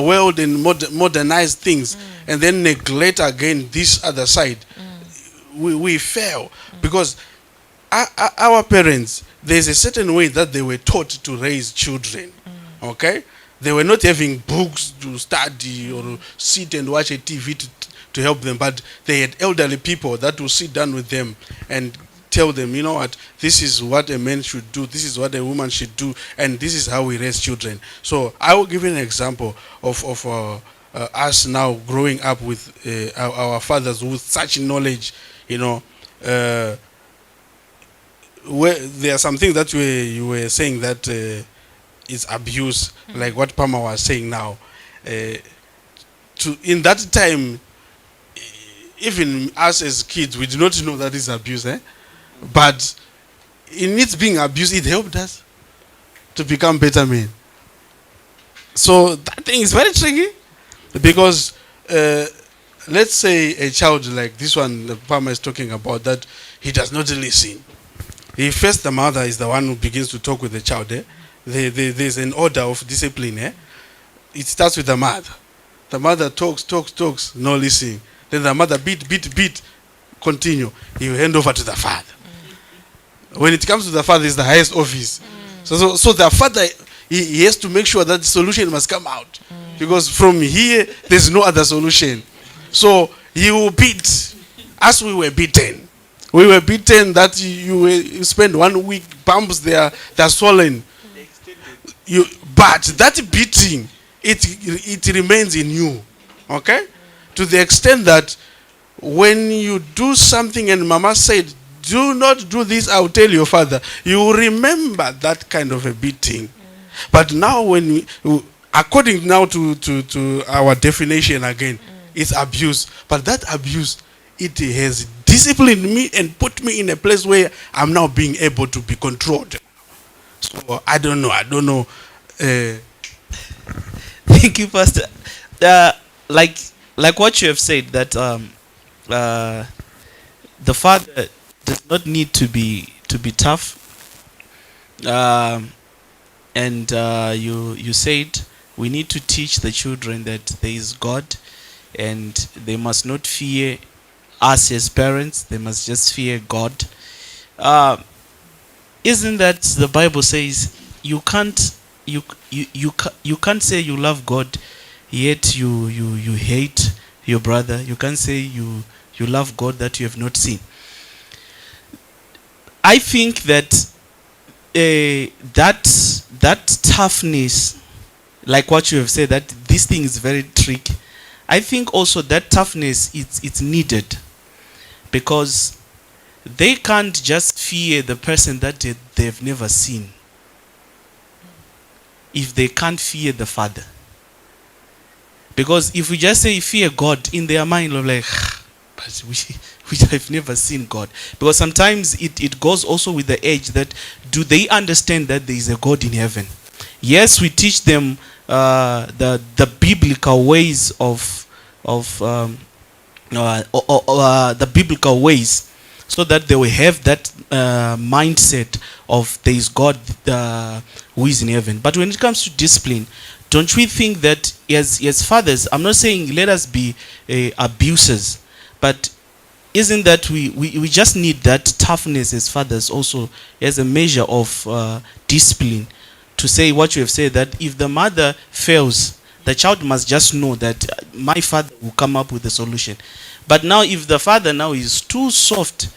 world and modernize things, and then neglect again this other side, we fail, because our parents, there's a certain way that they were taught to raise children. Okay, they were not having books to study or sit and watch a TV to help them, but they had elderly people that will sit down with them and tell them, you know what, this is what a man should do, this is what a woman should do, and this is how we raise children. So I will give you an example of us now growing up with our fathers with such knowledge. You know, where there are some things that you were saying that is abuse, like what Pama was saying now. In that time, even us as kids, we do not know that is abuse, but in its being abused, it helped us to become better men. So that thing is very tricky, because let's say a child like this one the Pama is talking about, that he does not listen. First, the mother is the one who begins to talk with the child. There's an order of discipline. It starts with the mother. The mother talks, no listening. Then the mother beat, continue. You hand over to the father. When it comes to the father, it's the highest office. So the father, he has to make sure that the solution must come out. Because from here, there's no other solution. So he will beat, as we were beaten. We were beaten that you spend 1 week, bumps they're swollen. But that beating, it remains in you. Okay? To the extent that when you do something and Mama said, do not do this, I'll tell your father, you will remember that kind of a beating. But now when according now to our definition again, it's abuse. But that abuse, it has disciplined me and put me in a place where I'm now being able to be controlled. So I don't know. Thank you, Pastor. Like what you have said, that the father does not need to be tough. And you said we need to teach the children that there is God, and they must not fear us as parents. They must just fear God. Isn't that the Bible says you can't say you love God yet you hate your brother? You can't say you love God that you have not seen. I think that that toughness, like what you have said, that this thing is very tricky. I think also that toughness it's needed, because they can't just fear the person that they've never seen if they can't fear the Father. Because if we just say fear God, in their mind, they're like, but we have never seen God. Because sometimes it goes also with the age that, do they understand that there is a God in heaven? Yes, we teach them the biblical ways of the biblical ways, so that they will have that mindset of there is God who is in heaven. But when it comes to discipline, don't we think that as fathers, I'm not saying let us be abusers, but isn't that we just need that toughness as fathers also as a measure of discipline, to say what you have said, that if the mother fails, the child must just know that my father will come up with a solution. But now if the father now is too soft,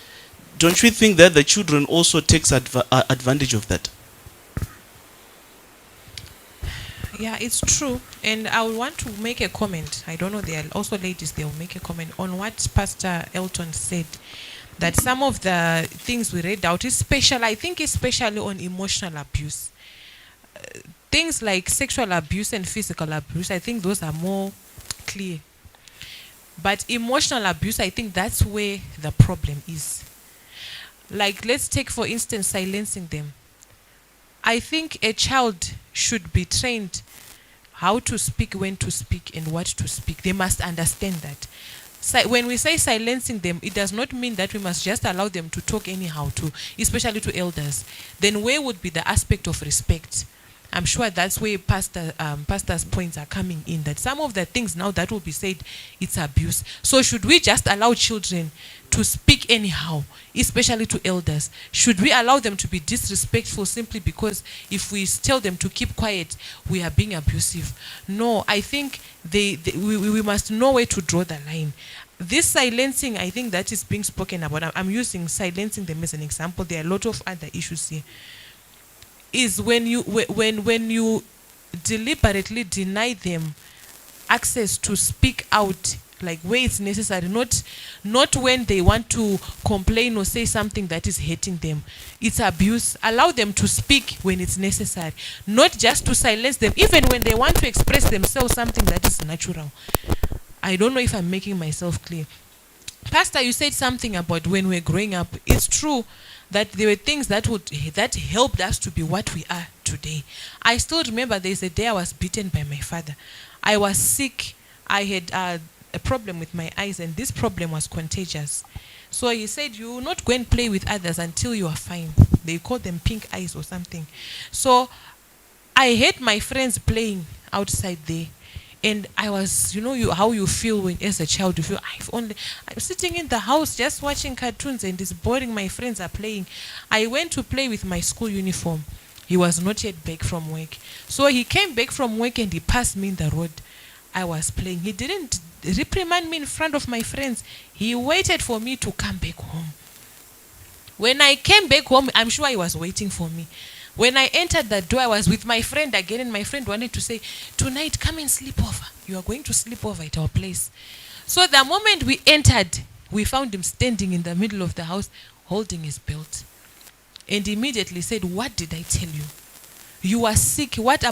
don't you think that the children also takes advantage of that? Yeah, it's true. And I would want to make a comment. I don't know, there are also ladies, they will make a comment on what Pastor Elton said. That some of the things we read out, I think especially on emotional abuse. Things like sexual abuse and physical abuse, I think those are more clear. But emotional abuse, I think that's where the problem is. Like, let's take, for instance, silencing them. I think a child should be trained how to speak, when to speak, and what to speak. They must understand that. When we say silencing them, it does not mean that we must just allow them to talk anyhow, especially to elders. Then where would be the aspect of respect? I'm sure that's where pastor's points are coming in, that some of the things now that will be said, it's abuse. So should we just allow children to speak anyhow, especially to elders? Should we allow them to be disrespectful simply because if we tell them to keep quiet, we are being abusive? No, I think we must know where to draw the line. This silencing, I think that is being spoken about. I'm using silencing them as an example. There are a lot of other issues here. Is when you deliberately deny them access to speak out, like where it's necessary, not when they want to complain or say something that is hurting them. It's abuse. Allow them to speak when it's necessary, not just to silence them, even when they want to express themselves, something that is natural. I don't know if I'm making myself clear. Pastor, you said something about when we're growing up. It's true that there were things that helped us to be what we are today. I still remember there's a day I was beaten by my father. I was sick. I had a problem with my eyes, and this problem was contagious. So he said, you will not go and play with others until you are fine. They call them pink eyes or something. So I hate my friends playing outside there. And I was, how you feel when, as a child, you feel, I'm sitting in the house just watching cartoons and it's boring, my friends are playing. I went to play with my school uniform. He was not yet back from work. So he came back from work and he passed me in the road. I was playing. He didn't reprimand me in front of my friends. He waited for me to come back home. When I came back home, I'm sure he was waiting for me. When I entered the door, I was with my friend again, and my friend wanted to say, tonight, come and sleep over. You are going to sleep over at our place. So the moment we entered, we found him standing in the middle of the house, holding his belt. And immediately said, what did I tell you? You are sick. What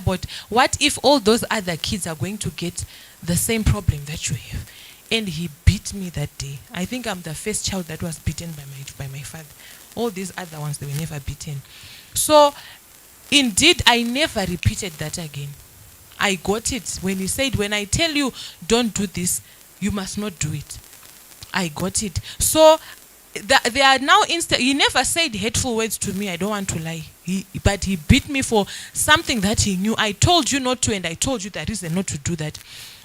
if all those other kids are going to get the same problem that you have? And he beat me that day. I think I'm the first child that was beaten by my father. All these other ones, they were never beaten. So, indeed, I never repeated that again. I got it when he said, when I tell you don't do this, you must not do it. I got it. So, there are now he never said hateful words to me, I don't want to lie. But he beat me for something that he knew. I told you not to, and I told you the reason not to do that.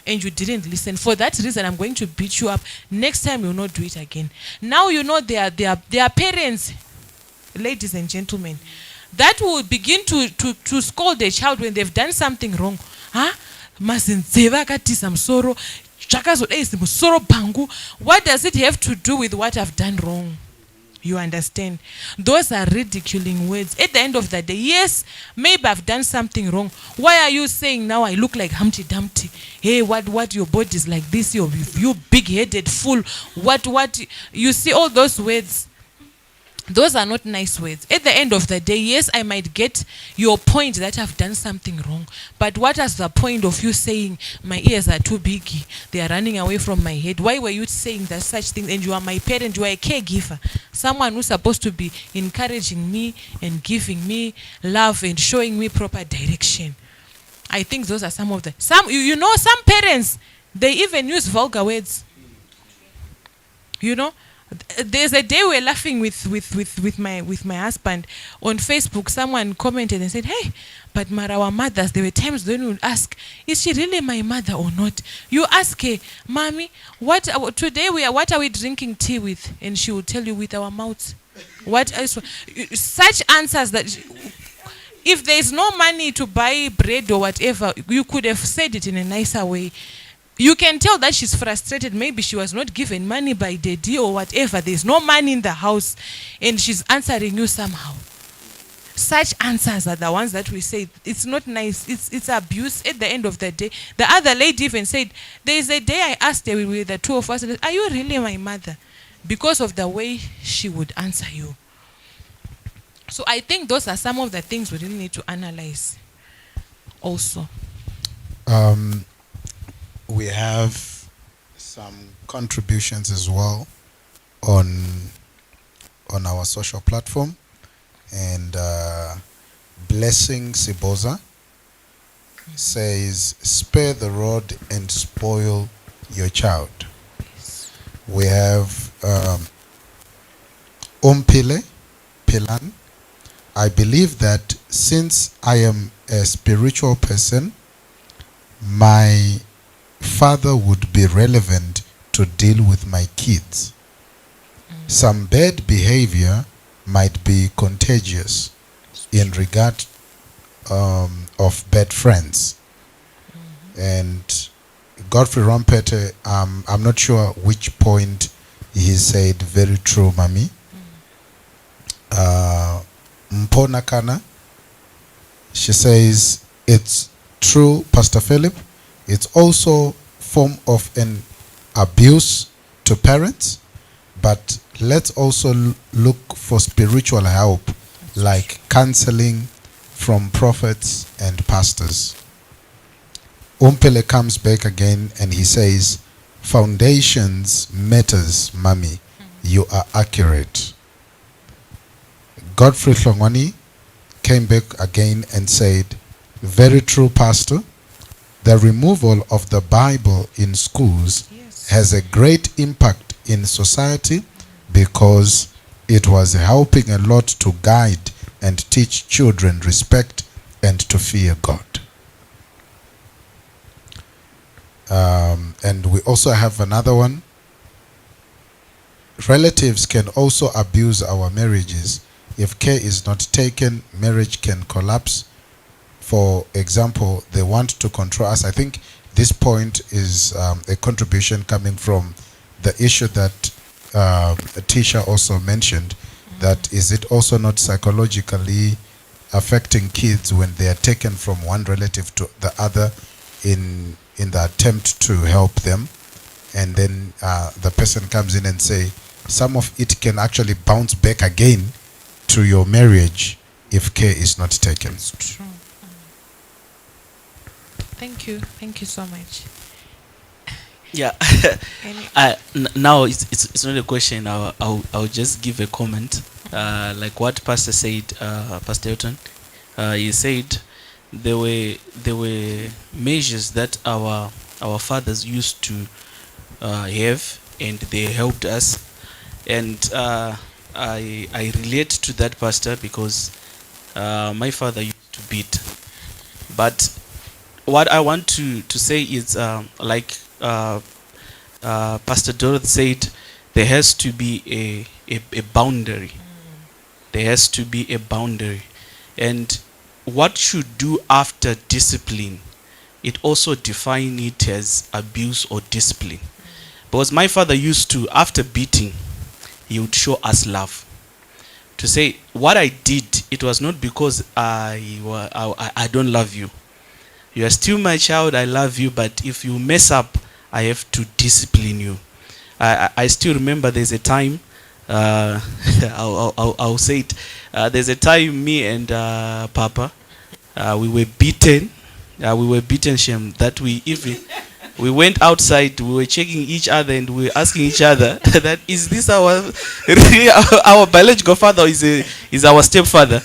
And you didn't listen. For that reason, I'm going to beat you up. Next time, you'll not do it again. Now there are parents, ladies and gentlemen, that will begin to scold a child when they've done something wrong. What does it have to do with what I've done wrong? You understand? Those are ridiculing words. At the end of the day, yes, maybe I've done something wrong. Why are you saying now I look like Humpty Dumpty? Hey, what your body is like this? You big-headed fool. What? You see all those words. Those are not nice words. At the end of the day, yes, I might get your point that I've done something wrong. But what is the point of you saying my ears are too big? They are running away from my head. Why were you saying that such things? And you are my parent. You are a caregiver. Someone who's supposed to be encouraging me and giving me love and showing me proper direction. I think those are some of the... some parents, they even use vulgar words. There's a day we're laughing with my husband on Facebook. Someone commented and said, "Hey, but our mothers, there were times when we would ask, is she really my mother or not? You ask her, Mommy, what are we drinking tea with? And she will tell you, with our mouths. What else? Such answers that if there is no money to buy bread or whatever, you could have said it in a nicer way. You can tell that she's frustrated. Maybe she was not given money by Daddy or whatever. There's no money in the house and she's answering you somehow. Such answers are the ones that we say, it's not nice. It's abuse at the end of the day. The other lady even said, there's a day I asked her, with the two of us, are you really my mother? Because of the way she would answer you. So I think those are some of the things we really need to analyze also. We have some contributions as well on our social platform, and Blessing Siboza says, spare the rod and spoil your child. We have Ompile Pilan. I believe that since I am a spiritual person, my father would be relevant to deal with my kids. Some bad behavior might be contagious in regard of bad friends. And Godfrey Rompete, I'm not sure which point he said very true, Mami. Mpona Kana, she says, it's true, Pastor Philip. It's also form of an abuse to parents, but let's also look for spiritual help, like counseling from prophets and pastors. Umpele comes back again and he says, foundations matters, Mommy. You are accurate. Godfrey Hlongwani came back again and said, very true, Pastor. The removal of the Bible in schools has a great impact in society because it was helping a lot to guide and teach children respect and to fear God. And we also have another one. Relatives can also abuse our marriages. If care is not taken, marriage can collapse. For example, they want to control us. I think this point is a contribution coming from the issue that Tisha also mentioned, that is it also not psychologically affecting kids when they are taken from one relative to the other in the attempt to help them, and then the person comes in and say some of it can actually bounce back again to your marriage if care is not taken. It's true. Thank you so much. Yeah. Now it's not a question. I'll just give a comment. Like what Pastor said, Pastor Elton, he said there were measures that our fathers used to have, and they helped us. And I relate to that, Pastor, because my father used to beat. But what I want to say is, like Pastor Dorothy said, there has to be a boundary. There has to be a boundary. And what you do after discipline, it also define it as abuse or discipline. Because my father used to, after beating, he would show us love. To say, what I did, it was not because I don't love you. You are still my child, I love you, but if you mess up, I have to discipline you. I still remember there's a time, I'll say it, there's a time me and Papa, we were beaten, shame, that we went outside, we were checking each other and we were asking each other that is this our biological father or is our stepfather?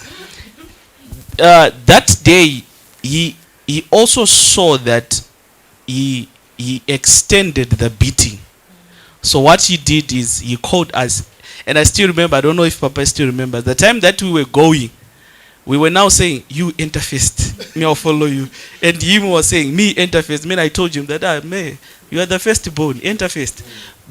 That day, he also saw that he extended the beating. So what he did is he called us, and I still remember. I don't know if Papa still remembers the time that we were going. We were now saying, "You enter first, me I'll follow you," and him was saying, "Me enter first." I told him that, "Me, you are the firstborn, enter first,"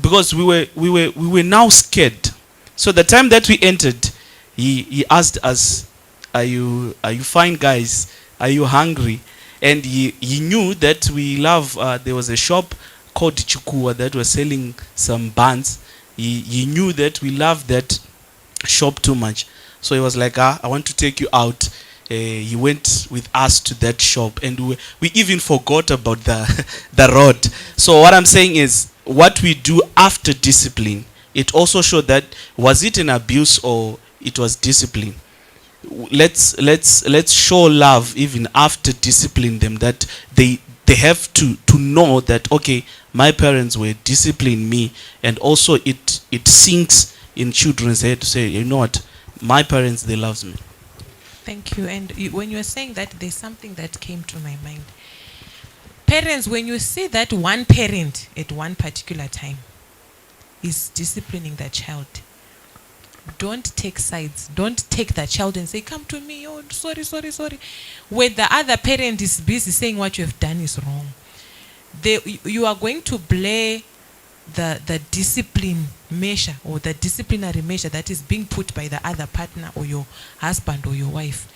because we were now scared. So the time that we entered, he asked us, "Are you fine, guys? Are you hungry?" And he knew that we love. There was a shop called Chukua that was selling some buns. He knew that we loved that shop too much. So he was like, I want to take you out. He went with us to that shop, and we even forgot about the rod. So what I'm saying is, what we do after discipline, it also showed that was it an abuse or it was discipline. Let's show love even after discipline them, that they have to know that, okay, my parents were disciplining me, and also it sinks in children's head to say, you know what, my parents, they love me. Thank you. And when you were saying that, there's something that came to my mind. Parents, when you see that one parent at one particular time is disciplining the child, don't take sides. Don't take the child and say, "Come to me, oh, sorry." When the other parent is busy saying what you have done is wrong, you are going to blame the discipline measure or the disciplinary measure that is being put by the other partner or your husband or your wife.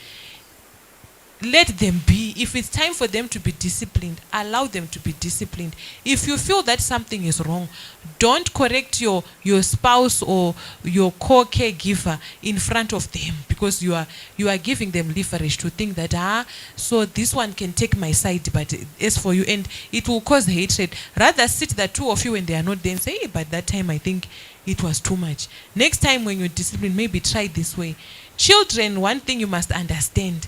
Let them be. If it's time for them to be disciplined, allow them to be disciplined. If you feel that something is wrong, don't correct your spouse or your co-caregiver in front of them, because you are giving them leverage to think that so this one can take my side, but as for you, and it will cause hatred. Rather sit the two of you when they are not there and say, "Hey, but that time I think it was too much. Next time when you discipline, maybe try this way." Children, one thing you must understand,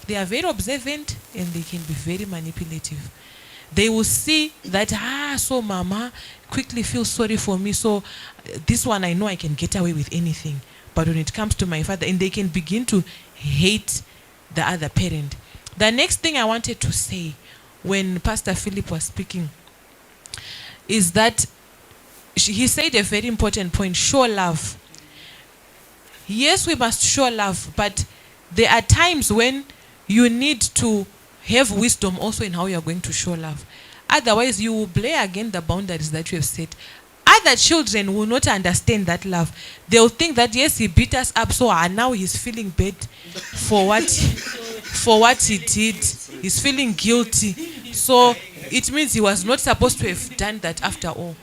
they are very observant and they can be very manipulative. They will see that, so mama quickly feels sorry for me, so this one I know I can get away with anything. But when it comes to my father, and they can begin to hate the other parent. The next thing I wanted to say when Pastor Philip was speaking is that he said a very important point: show love. Yes, we must show love, but there are times when you need to have wisdom also in how you are going to show love. Otherwise, you will play against the boundaries that you have set. Other children will not understand that love. They will think that, yes, he beat us up, so now he's feeling bad for what he did. He's feeling guilty. So it means he was not supposed to have done that after all.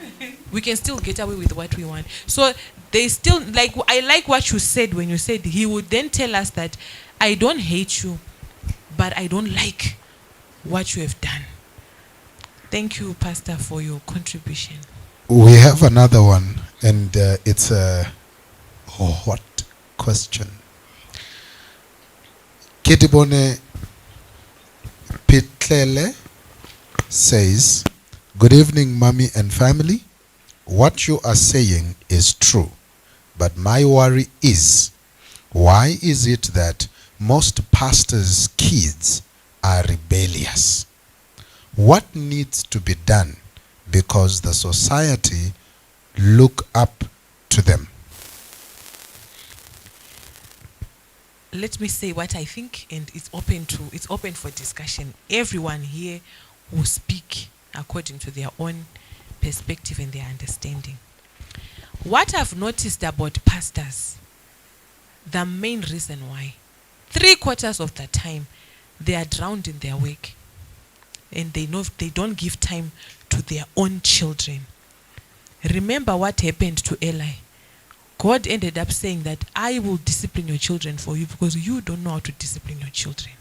We can still get away with what we want. So they still, I like what you said when you said he would then tell us that, I don't hate you, but I don't like what you have done. Thank you, Pastor, for your contribution. We have another one, and it's a hot question. Kitibone Pitlele says, "Good evening, mommy and family. What you are saying is true, but my worry is, why is it that most pastors' kids are rebellious? What needs to be done because the society look up to them?" Let me say what I think, and it's open for discussion. Everyone here will speak according to their own perspective and their understanding. What I've noticed about pastors, the main reason why, 3/4 of the time, they are drowned in their work, and they don't give time to their own children. Remember what happened to Eli. God ended up saying that, I will discipline your children for you because you don't know how to discipline your children.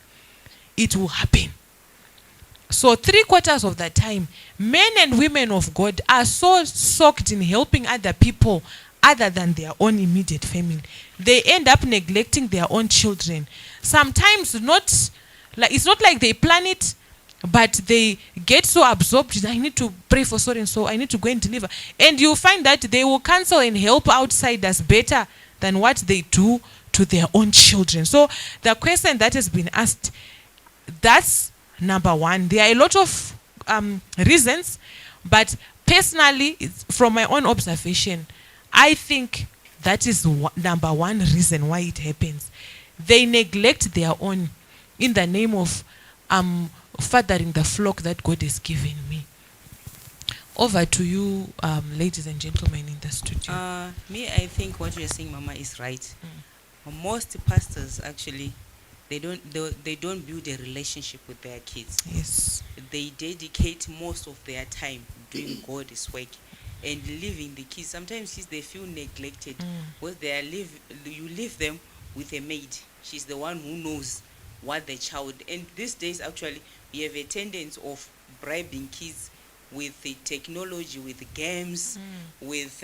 It will happen. So 3/4 of the time, men and women of God are so soaked in helping other people other than their own immediate family. They end up neglecting their own children. Sometimes it's not like they plan it, but they get so absorbed. I need to pray for so and so. I need to go and deliver. And you find that they will cancel and help outsiders better than what they do to their own children. So the question that has been asked, that's number one. There are a lot of reasons, but personally, from my own observation, I think that is number one reason why it happens. They neglect their own in the name of fathering the flock that God has given me. Over to you, ladies and gentlemen in the studio. Me, I think what you're saying, Mama, is right. Most pastors actually, they don't build a relationship with their kids. Yes. They dedicate most of their time doing God's work and leaving the kids. Sometimes kids, they feel neglected because you leave them with a maid. She's the one who knows what the child. And these days, actually, we have a tendency of bribing kids with the technology, with the games, with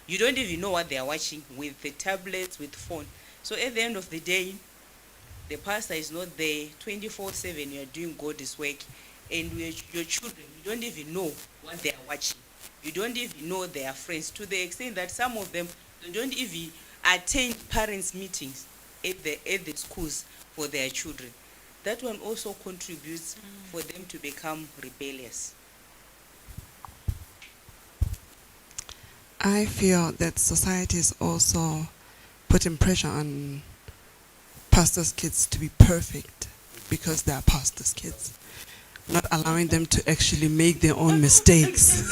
you don't even know what they are watching, with the tablets, with phone. So at the end of the day, the pastor is not there 24/7. You are doing God's work, and your children, you don't even know what they are watching. You don't even know their friends, to the extent that some of them, they don't even attend parents' meetings at the schools for their children. That one also contributes for them to become rebellious. I feel that society is also putting pressure on pastors' kids to be perfect because they are pastors' kids, not allowing them to actually make their own mistakes.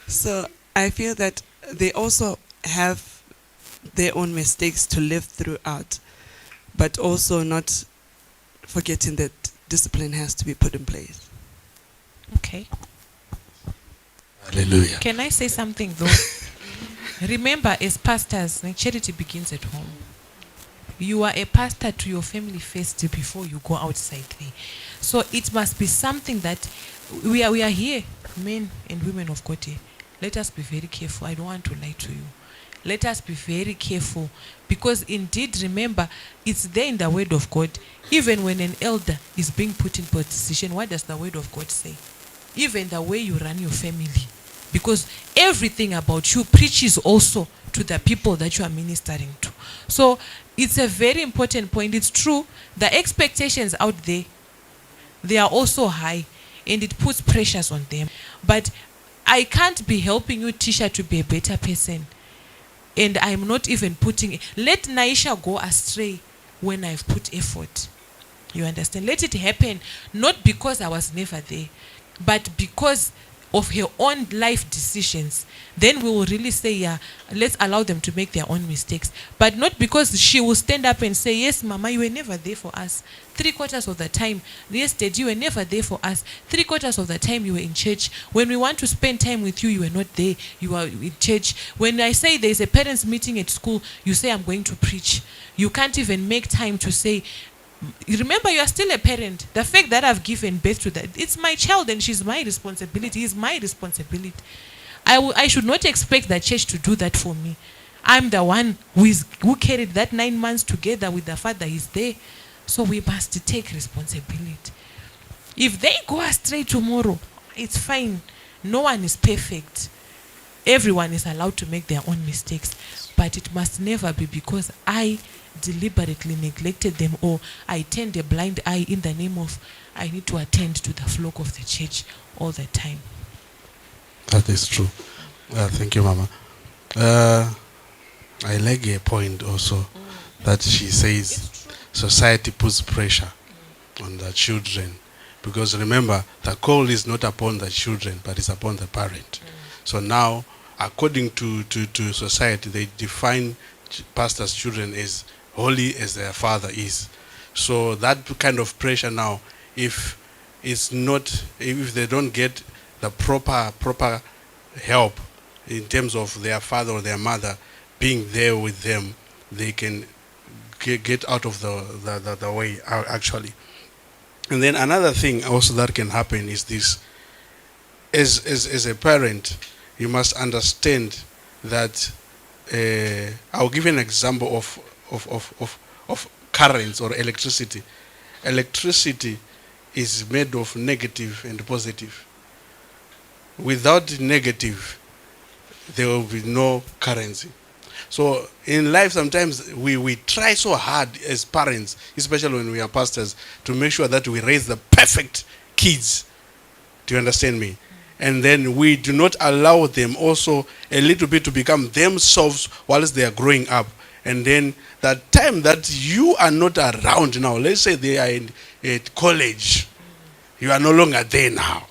So I feel that they also have their own mistakes to live throughout, but also not forgetting that discipline has to be put in place. Okay. Hallelujah. Can I say something though? Remember, as pastors, charity begins at home. You are a pastor to your family first before you go outside there. So it must be something that we are here, men and women of God here. Let us be very careful. I don't want to lie to you. Let us be very careful, because indeed, remember, it's there in the word of God. Even when an elder is being put in position, what does the word of God say? Even the way you run your family. Because everything about you preaches also to the people that you are ministering to. So it's a very important point. It's true, the expectations out there, they are also high, and it puts pressures on them. But I can't be helping you, Tisha, to be a better person, and I'm not even putting it. Let Naisha go astray when I've put effort. You understand? Let it happen, not because I was never there, but because of her own life decisions. Then we will really say, yeah, let's allow them to make their own mistakes. But not because she will stand up and say, yes, Mama, you were never there for us 3/4 of the time. Yes, Dad, you were never there for us 3/4 of the time. You were in church. When we want to spend time with you, you were not there. You are in church. When I say there's a parents' meeting at school, you say, I'm going to preach. You can't even make time to say, remember, you are still a parent. The fact that I've given birth to that, it's my child and she's my responsibility. It's my responsibility. I should not expect the church to do that for me. I'm the one who carried that 9 months together with the father. He's there. So we must take responsibility. If they go astray tomorrow, it's fine. No one is perfect. Everyone is allowed to make their own mistakes. But it must never be because I deliberately neglected them, or I turned a blind eye in the name of I need to attend to the flock of the church all the time. That is true. Thank you, Mama. I like a point also that she says society puts pressure on the children, because remember, the call is not upon the children but it's upon the parent. So now, according to society, they define pastors' children as holy as their father is. So that kind of pressure now, if they don't get the proper help in terms of their father or their mother being there with them, they can get out of the way actually. And then another thing also that can happen is this: as a parent, you must understand that I'll give you an example of currents or electricity. Electricity is made of negative and positive. Without negative, there will be no currency. So in life, sometimes we try so hard as parents, especially when we are pastors, to make sure that we raise the perfect kids. Do you understand me? and then we do not allow them also a little bit to become themselves whilst they are growing up. And then that time that you are not around now, let's say they are in at college, you are no longer there now.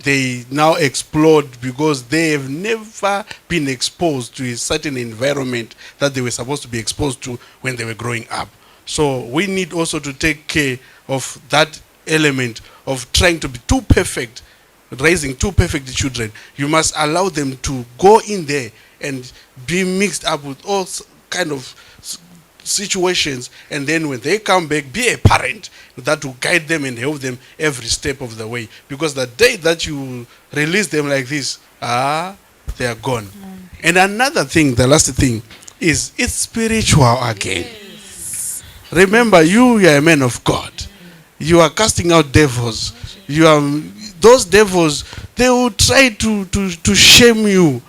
They now explode because they have never been exposed to a certain environment that they were supposed to be exposed to when they were growing up. So we need also to take care of that element of trying to be too perfect, raising too perfect children. You must allow them to go in there and be mixed up with all kind of situations, and then when they come back, be a parent that will guide them and help them every step of the way. Because the day that you release them like this, they are gone. And another thing, the last thing, is it's spiritual again. Yes. Remember, you are a man of God. You are casting out devils. You are those devils. They will try to shame you.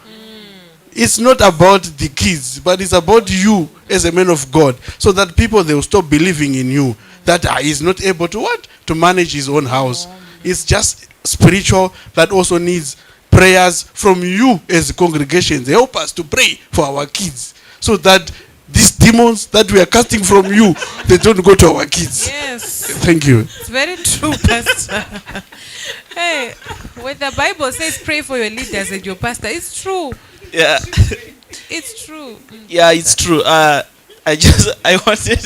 It's not about the kids, but it's about you as a man of God, so that people, they will stop believing in you, that he's not able to what? To manage his own house. It's just spiritual, that also needs prayers from you as congregations. Help us to pray for our kids, so that these demons that we are casting from you, they don't go to our kids. Yes. Thank you. It's very true, Pastor. Hey, when the Bible says pray for your leaders and your pastor, it's true. Yeah. It's true. Yeah, it's true. I wanted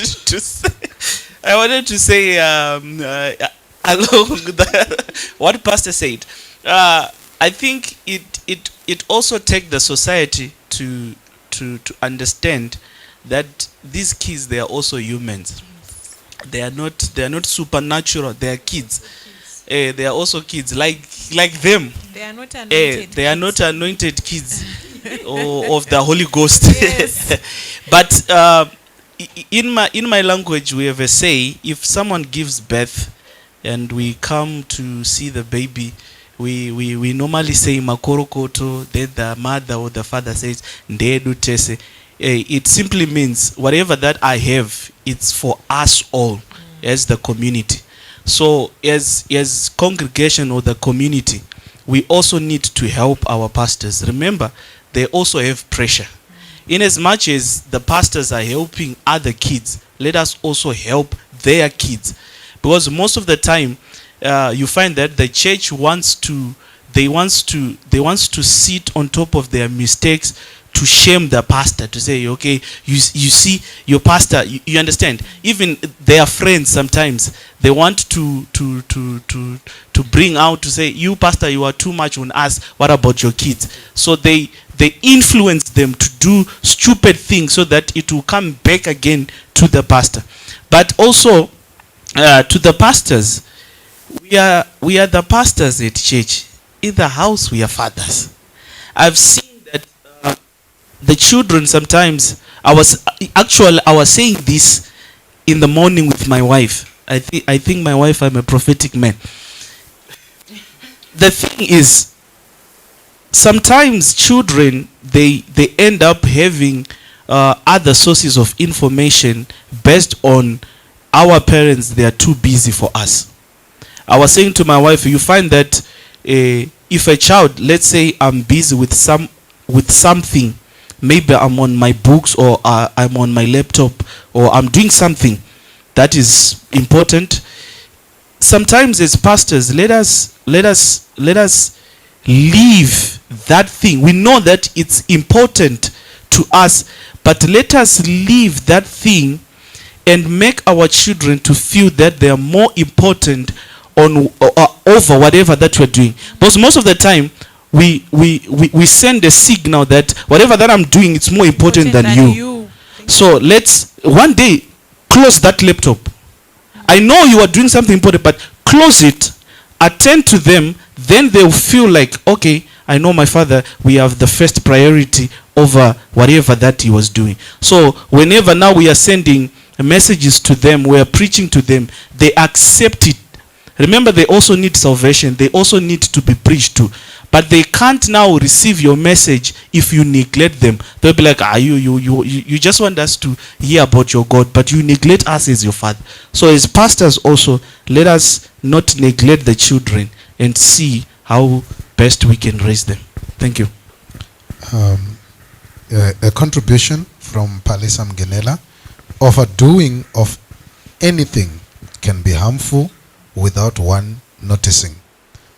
to say along what Pastor said. I think it also takes the society to understand that these kids, they are also humans. They are not supernatural. They are kids. They are also kids like them. They are not anointed. They are not anointed kids of the Holy Ghost. Yes. But in my language, we have a say: if someone gives birth and we come to see the baby, we normally say makorokoto. Then the mother or the father says ndedu tese. It simply means whatever that I have, it's for us all as the community. So as congregation or the community, we also need to help our pastors. Remember, they also have pressure. In as much as the pastors are helping other kids, let us also help their kids. Because most of the time, you find that the church wants to sit on top of their mistakes, to shame the pastor, to say, okay, you see your pastor, you understand. Even their friends sometimes, they want to bring out, to say, you pastor, you are too much on us, what about your kids? So they influence them to do stupid things, so that it will come back again to the pastor. But also to the pastors, we are the pastors at church. In the house, we are fathers. I've seen the children sometimes. I was saying this in the morning with my wife. I think my wife, I'm a prophetic man. The thing is, sometimes children, they end up having other sources of information based on our parents. They are too busy for us. I was saying to my wife, you find that if a child, let's say I'm busy with something, maybe I'm on my books, or I'm on my laptop, or I'm doing something that is important. Sometimes as pastors, let us leave that thing. We know that it's important to us, but let us leave that thing and make our children to feel that they are more important over whatever that we're doing. Because most of the time, we send a signal that whatever that I'm doing, it's more important than you. So let's one day close that laptop. I know you are doing something important, but close it, attend to them, then they'll feel like, okay, I know my father, we have the first priority over whatever that he was doing. So whenever now we are sending messages to them, we are preaching to them, they accept it. Remember, they also need salvation. They also need to be preached to. But they can't now receive your message if you neglect them. They'll be like, you just want us to hear about your God, but you neglect us as your father. So as pastors also, let us not neglect the children and see how best we can raise them. Thank you. A contribution from Palisa Mgenela. Overdoing of anything can be harmful without one noticing.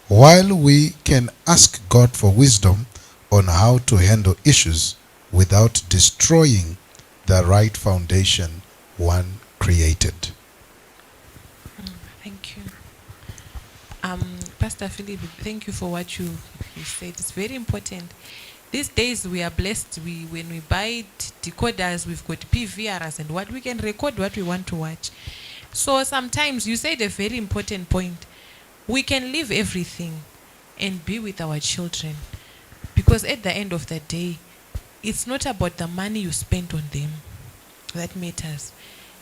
While we can ask God for wisdom on how to handle issues without destroying the right foundation one created. Thank you. Pastor Philip, thank you for what you said. It's very important. These days we are blessed. When we buy decoders, we've got PVRs and what we can record what we want to watch. So sometimes you said a very important point. We can leave everything and be with our children, because at the end of the day, it's not about the money you spend on them that matters.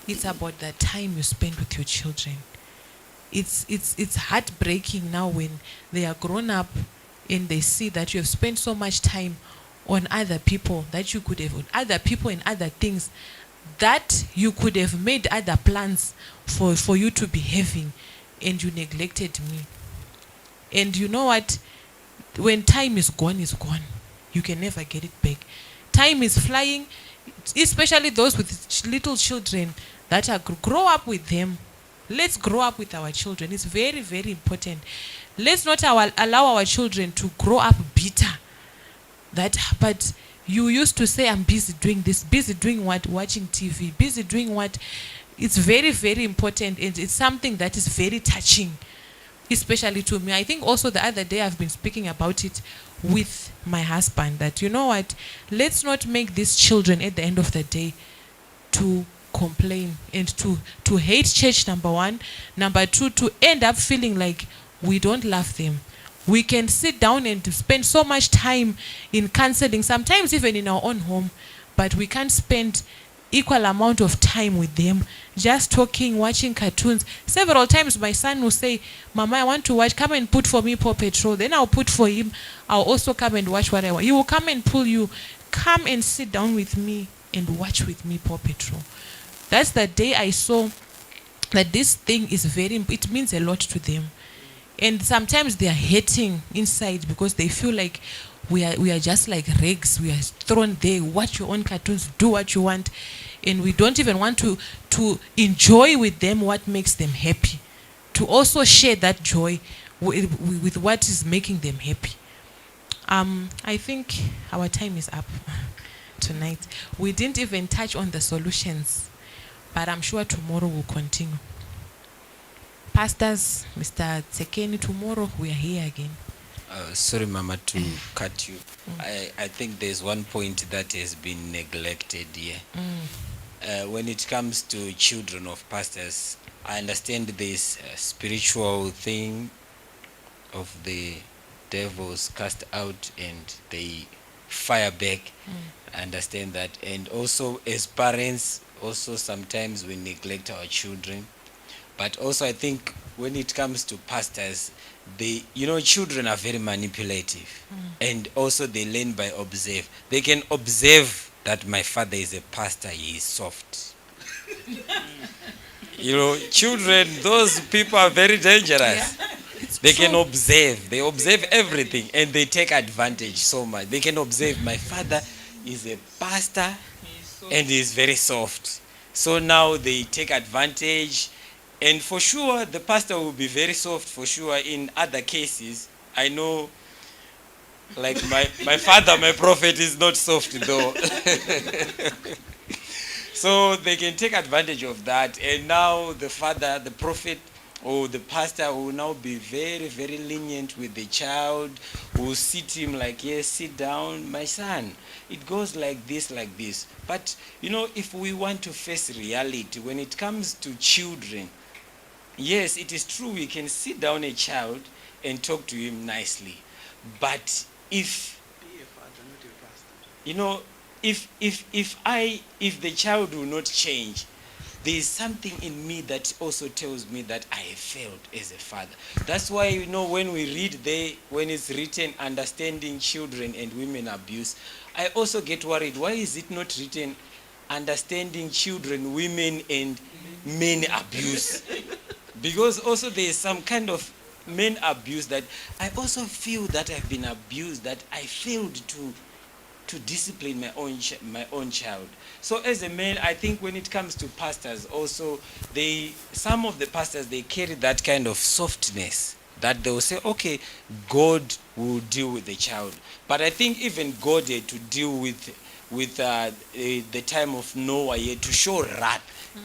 It's about the time you spend with your children. It's heartbreaking now when they are grown up and they see that you have spent so much time on other people that you could have, on other people and other things that you could have made other plans for you to be having, and you neglected me. And you know what? When time is gone, it's gone. You can never get it back. Time is flying, especially those with little children that are grow up with them. Let's grow up with our children. It's very, very important. Let's not allow our children to grow up bitter. But you used to say, I'm busy doing this, busy doing what? Watching TV, busy doing what? It's very, very important, and it's something that is very touching, especially to me. I think also the other day I've been speaking about it with my husband, that you know what? Let's not make these children at the end of the day to complain and to hate church, number one. Number two, to end up feeling like we don't love them. We can sit down and spend so much time in counseling, sometimes even in our own home, but we can't spend equal amount of time with them just talking, watching cartoons. Several times my son will say, Mama, I want to watch, come and put for me Paw Patrol. Then I'll put for him, I'll also come and watch what I want. He will come and pull you, come and sit down with me and watch with me Paw Patrol. That's the day I saw that this thing is it means a lot to them. And sometimes they are hating inside because they feel like we are just like rags. We are thrown there. Watch your own cartoons. Do what you want. And we don't even want to enjoy with them what makes them happy. To also share that joy with what is making them happy. I think our time is up tonight. We didn't even touch on the solutions, but I'm sure tomorrow we'll continue. Pastors, Mr. Tsekeni, tomorrow we are here again. Sorry, Mama, to cut you. I think there's one point that has been neglected here. When it comes to children of pastors, I understand this spiritual thing of the devils cast out and they fire back. I understand that. And also as parents, also sometimes we neglect our children. But also I think when it comes to pastors, children are very manipulative. And also they learn by observe. They can observe that my father is a pastor, he is soft. Children, those people are very dangerous. Yeah, they can observe. They observe everything and they take advantage so much. They can observe my father is a pastor and he is very soft. So now they take advantage. And for sure, the pastor will be very soft, for sure. In other cases, I know, like my father, my prophet, is not soft though. So they can take advantage of that. And now the father, the prophet, or the pastor will now be very, very lenient with the child, will sit him like, yes, sit down, my son. It goes like this, like this. But, if we want to face reality, when it comes to children, yes, it is true we can sit down a child and talk to him nicely. But if the child will not change, there is something in me that also tells me that I have failed as a father. That's why when we read there, when it's written understanding children and women abuse, I also get worried. Why is it not written understanding children, women and men abuse? Because also there is some kind of men abuse, that I also feel that I've been abused, that I failed to discipline my own child. So as a man, I think when it comes to pastors also, some of the pastors, they carry that kind of softness, that they will say, okay, God will deal with the child. But I think even God had to deal with the time of Noah, he had to show wrath.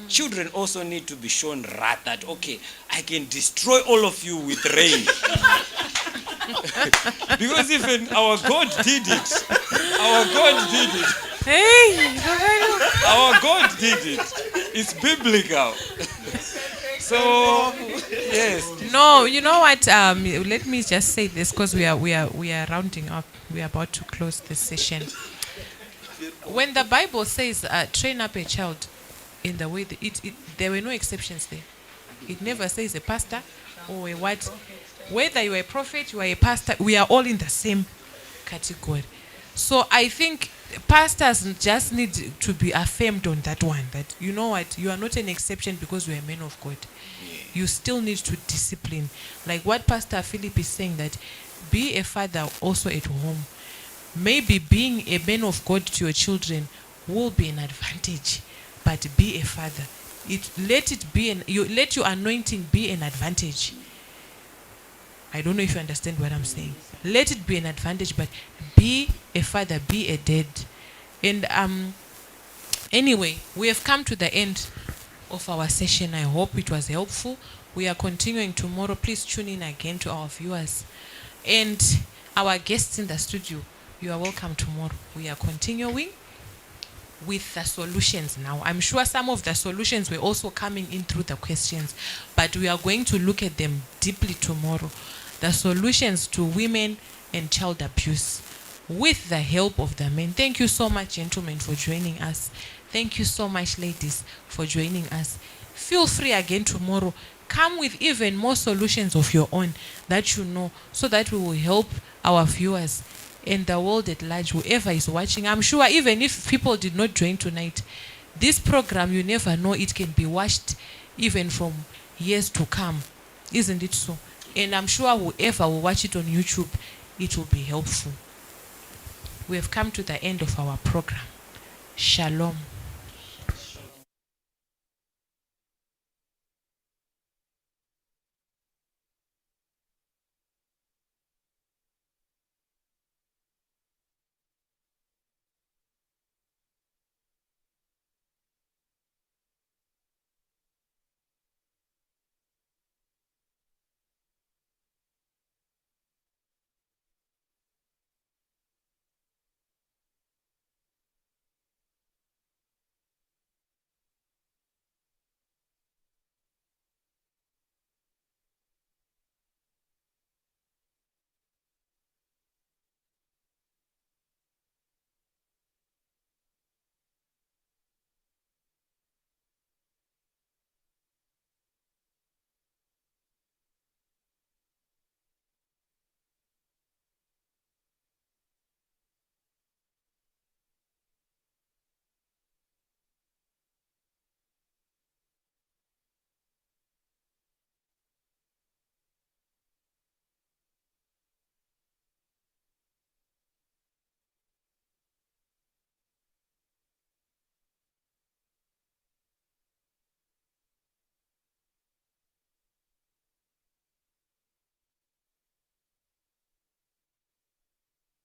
Children also need to be shown wrath, that okay, I can destroy all of you with rain. Because even our God did it. Our God did it. Hey, Our God did it. It's biblical. So yes. no, you know what? Let me just say this, because we are rounding up. We are about to close this session. When the Bible says train up a child in the way there were no exceptions there. It never says a pastor or a what. Whether you are a prophet, you are a pastor, we are all in the same category. So I think pastors just need to be affirmed on that one, that you know what, you are not an exception because you are a man of God. You still need to discipline. Like what Pastor Philip is saying, that be a father also at home. Maybe being a man of God to your children will be an advantage, but be a father. Let your anointing be an advantage. I don't know if you understand what I'm saying. Let it be an advantage, but be a father, be a dad. And anyway, we have come to the end of our session. I hope it was helpful. We are continuing tomorrow. Please tune in again to our viewers. And our guests in the studio, you are welcome tomorrow. We are continuing with the solutions now. I'm sure some of the solutions were also coming in through the questions, but we are going to look at them deeply tomorrow. The solutions to women and child abuse with the help of the men. Thank you so much, gentlemen, for joining us. Thank you so much, ladies, for joining us. Feel free again tomorrow. Come with even more solutions of your own that you know, so that we will help our viewers and the world at large, whoever is watching. I'm sure even if people did not join tonight, this program, you never know, it can be watched even from years to come. Isn't it so? And I'm sure whoever will watch it on YouTube, it will be helpful. We have come to the end of our program. Shalom.